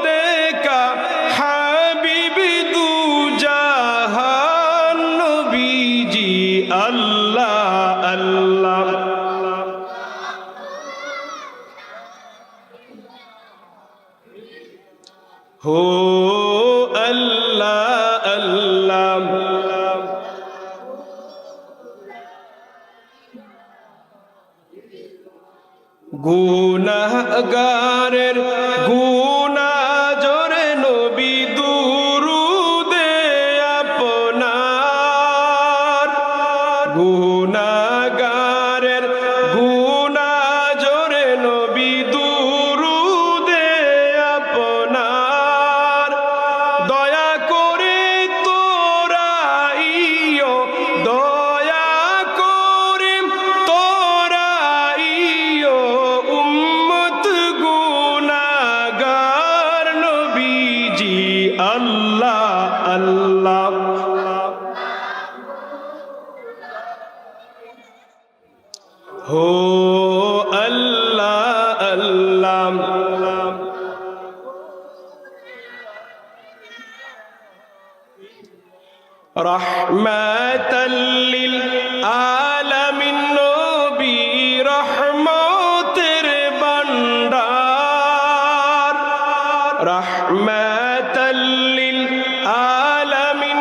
দেখা, হাবিবি দু জাহান নবীজি আল্লাহ আল্লাহ। হো আল্লাহ আল্লাহ। গুনাহগারের গুনাহ জোরে নবী দুরুদে আপনার, গুনাহগারের গুনাহ জোরে নবী দুরুদে আপনার, দয়া করে তোরাইও, দয়া করে তোরাইও উম্মত গুনাহগার নবীজি আল্লাহ আল্লাহ। হো আল্লাহ আল্লাহ। রাহমাতাল লিল আলামিন নবী রহমতের ভান্ডার, রাহমাতাল লিল আলামিন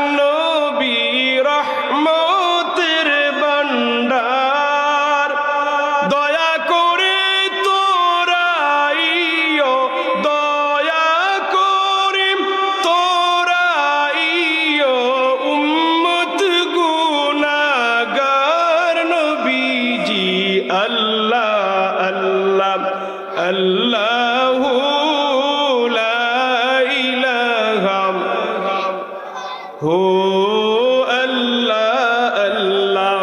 আল্লাহ আল্লাহ আল্লাহু লা ইলাহা হু আল্লাহ আল্লাহ।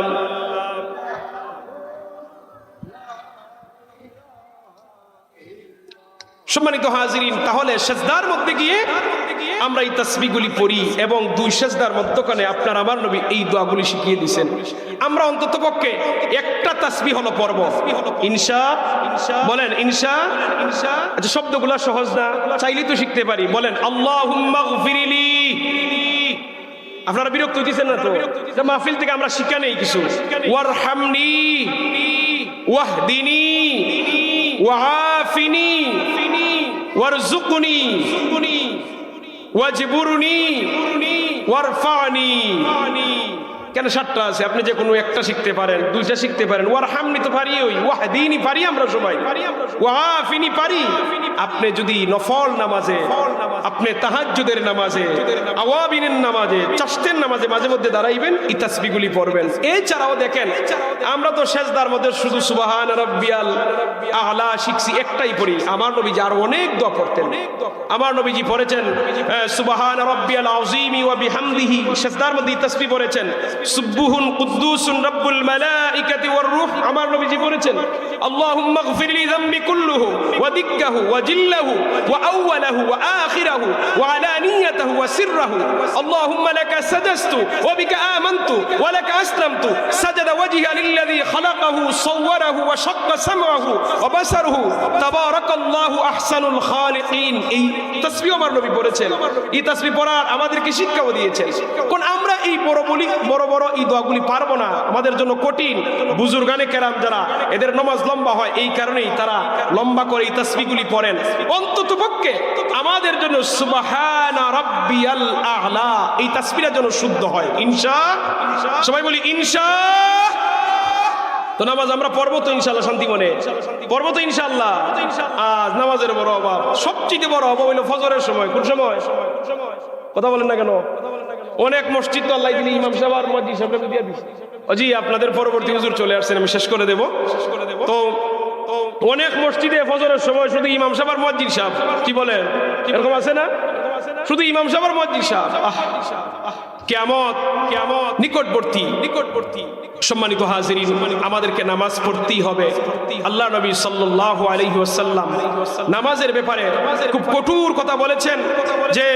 সম্মানিত হাজিরিন, তাহলে সেজদার মধ্যে গিয়ে আমরা এই তাসবিহগুলি পড়ি এবং দুই সেজদার মধ্যখানে আপনার আমার নবী এই দোয়াগুলি শিখিয়ে দিয়েছেন। আমরা অন্ততপক্ষে একটা তাসবিহ হলো পড়ব ইনশা, বলেন ইনশা। আচ্ছা, শব্দগুলো সহজ না, চাইলেই তো শিখতে পারি। বলেন আল্লাহুম্মা গফিরলি। আপনারা বিরক্ত হইতেছেন না তো? মাহফিল থেকে আমরা শিখা নেই কিছু। ওয়ারহামনি ওয়াহদিনি ওয়াআফিনি ওয়ারযুকনি ওয়াজবুরনি ওয়ারফানি। কেন সাতটা আছে? আপনি যে কোনো একটা শিখতে পারেন, দুইটা শিখতে পারেন। ওয়ারহামনি তো পারি, ওই ওয়াহদিনি পারি আমরা সবাই, ওয়াআফিনি পারি। আপনি যদি নফল নামাজে, আপনি তাহাজ্জুদের নামাজে, আওয়াবিনের নামাজে, চাশতের নামাজে মাঝে মধ্যে দাঁড়াইবেন, এই তাসবিহগুলি পড়বেন। এছাড়াও দেখেন, আমরা তো সেজদার মধ্যে শুধু সুবহান রাব্বিয়াল আ'লা শিখছি, একটাই পড়ি। আমার নবীজি আর অনেক দোয়া পড়তেন। আমার নবীজি পড়েছেন সুবহান রাব্বিয়াল আযীম ওয়া বিহামদিহি, সেজদার মধ্যে তাসবিহ পড়েছেন। সুবহুন কুদ্দুসুন রাব্বুল মালাইকাতি ওয়ার রূহ, আমার নবীজি পড়েছেন আল্লাহুম্মা গফিরলি যামবি কুল্লুহু ওয়া দিক্কাহু ওয়া জিল্লাহু ওয়া আউওয়ালাহু ওয়া আখিরাহু ওয়া আলানিয়াতাহু ওয়া সিররাহু। আল্লাহুম্মা লাকা সাজাদতু ওয়া বিকা আমানতু ওয়া লাকা আসলামতু। সাজাদা ওয়াজহা লিল্লাযী খালাকাহু সাওয়ারাহু ওয়া শাক্কা সামআহু ওয়া বাসারহু। তাবারাকাল্লাহু আহসানুল খালিকিন। এই তাসবিহ আমার নবী পড়েছেন। এই তাসবিহ পড়ার আমাদেরকে শিক্ষাও দিয়েছেন। কোন আমরা এই বড় বড় এই দোয়াগুলি পারবো না, আমাদের জন্য কঠিন। বুজুর্গানে কেরাম যারা, এদের নামাজ লম্বা হয়, এই কারণেই তারা লম্বা করে এই তাসবিহগুলি পড়েন। অন্ততপক্ষে আমাদের জন্য সুবহানা রাব্বিয়াল আ'লা এই তাসবিহটা যেন শুদ্ধ হয়। ইনশাআল্লাহ, সবাই বলি ইনশাআল্লাহ। তো নামাজ আমরা পড়বো তো ইনশাআল্লাহ, শান্তি মনে পড়বো তো ইনশাআল্লাহ। আজ নামাজের বড় অভাব, সবচেয়ে বড় অভাব হইল ফজরের সময়। কোন সময়? কথা বলেন না কেন? অনেক মসজিদ তো আল্লাহ দিলে ইমাম সাহেব আর মুয়াজ্জিন সাহেবকে দিয়ে দিছে। জি, আপনাদের পরবর্তী হুজুর চলে আসছেন, আমি শেষ করে দেব। তো অনেক মসজিদে ফজরের সময় শুধু ইমাম সাহেব আর মুয়াজ্জিন সাহেব, কি বলেন, এরকম আছে না? শুধু ইমাম সাহেব আর মুয়াজ্জিন সাহেব। কিয়ামত নিকটবর্তী। সম্মানিত হাজিরিন, আমাদেরকে নামাজ পড়তেই হবে। আল্লাহ নবী সাল্লাল্লাহু আলাইহি ওয়াসাল্লাম নামাজের ব্যাপারে খুব কঠোর কথা বলেছেন যে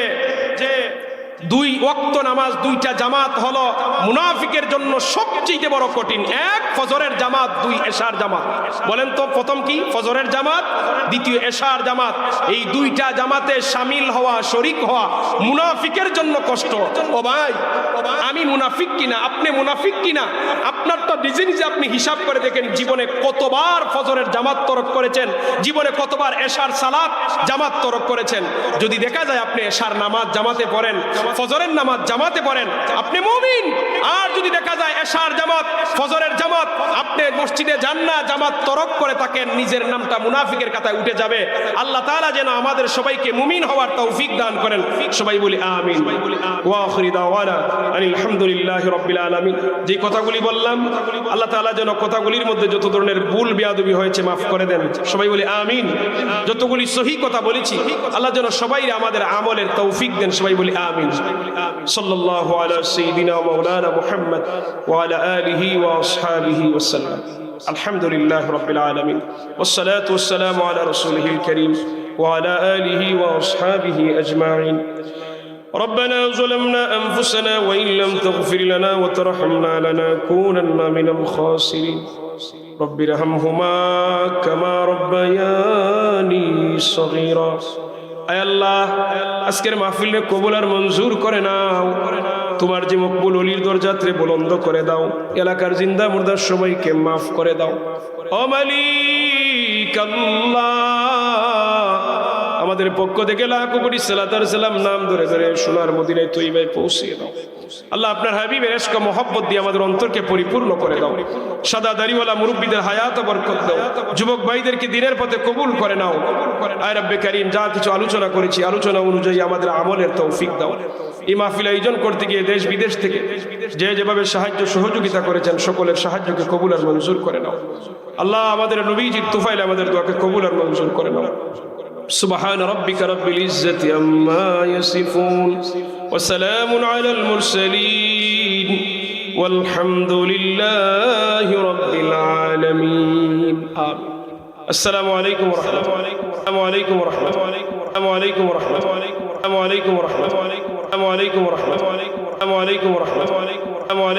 দুই ওয়াক্ত নামাজ, দুইটা জামাত হলো মুনাফিকের জন্য সবচেয়ে বড় কঠিন। এক ফজরের জামাত, দুই এশার জামাত। বলেন তো প্রথম কি? ফজরের জামাত, দ্বিতীয় এশার জামাত। এই দুইটা জামাতে শামিল হওয়া, শরীক হওয়া মুনাফিকের জন্য কষ্ট। ও ভাই, আমি মুনাফিক কিনা, আপনি মুনাফিক কিনা, আপনারটা নিজে নিজে আপনি হিসাব করে দেখেন। জীবনে কতবার ফজরের জামাত তরক করেছেন, জীবনে কতবার এশার সালাত জামাত তরক করেছেন। যদি দেখা যায় আপনি এশার নামাজ জামাতে পড়েন, ফজরের নামাজ জামাতে পড়েন, আপনি মুমিন। আর যদি দেখা যায় এশার জামাত, ফজরের জামাত আপনি মসজিদে যান না, জামাত তরক করে থাকেন, নিজের নামটা মুনাফিকের খাতায় উঠে যাবে। আল্লাহ তাআলা যেন আমাদের সবাইকে মুমিন হওয়ার তৌফিক দান করেন। সবাই বলি আমিন। ওয়া আখিরু দাওয়ানা আলহামদুলিল্লাহি রাব্বিল আলামিন। যে কথাগুলি বললাম, আল্লাহ তাআলা যেন কথাগুলির মধ্যে যত ধরনের ভুল বেয়াদবি হয়েছে মাফ করে দেন। সবাই বলি আমিন। যতগুলি সহি কথা বলেছি, আল্লাহ যেন সবাই আমাদের আমলের তৌফিক দেন। সবাই বলি আমিন। সাল্লাল্লাহু আলা সাইয়্যিদিনা মাওলানা মুহাম্মদ ওয়া আলা আলিহি ওয়া আসহাবিহি ওয়াসাল্লাম। আলহামদুলিল্লাহি রাব্বিল আলামিন ওয়াসসালাতু ওয়াসসালামু আলা রাসূলিহিল কারীম ওয়া আলা আলিহি ওয়া আসহাবিহি আজমাইন। ربنا ظلمنا أنفسنا وإن لم تغفر لنا وترحمنا لنكونن من الخاسرين رب ارحمهما كما ربياني صغيرا। আয় আল্লাহ, আজকের মাহফিলে কবুল আর মঞ্জুর করে নাও। তোমার যে মকবুল ওলির দরজাতে বুলন্দ করে দাও। এলাকার জিন্দা মুর্দার সবাইকে মাফ করে দাও। ও মালিক আল্লাহ, আমাদের পক্ষ থেকে লাখ কোটি সালাত আর সালাম নাম ধরে ধরে সোনার মদিনায় তৈবায় পৌঁছিয়ে দাও। আল্লাহ আপনার হাবিবের ইশক ও মহব্বত দিয়ে আমাদের অন্তরকে পরিপূর্ণ করে দাও। সাদা দাড়িওয়ালা মুরব্বীদের হায়াত বরকত দাও, যুবক ভাইদেরকে দ্বীনের পথে কবুল করে নাও। আয় রব্বে কারীম, যা কিছু আলোচনা করেছি আলোচনা অনুযায়ী আমাদের আমলের তৌফিক দাও। এই মাহফিল আয়োজন করতে গিয়ে দেশ বিদেশ থেকে যে যেভাবে সাহায্য সহযোগিতা করেছেন সকলের সাহায্যকে কবুল আর মঞ্জুর করে নাও। আল্লাহ আমাদের নবীজির তুফাইল আমাদের দোয়াকে কবুল আর মঞ্জুর করে নাও। سبحان ربك رب العزة عما يصفون وسلام على المرسلين والحمد لله رب العالمين آمين. السلام عليكم ورحمة الله. السلام عليكم ورحمة الله. السلام عليكم ورحمة الله. السلام عليكم ورحمة الله. السلام عليكم ورحمة الله. السلام عليكم ورحمة الله. السلام عليكم ورحمة الله. السلام عليكم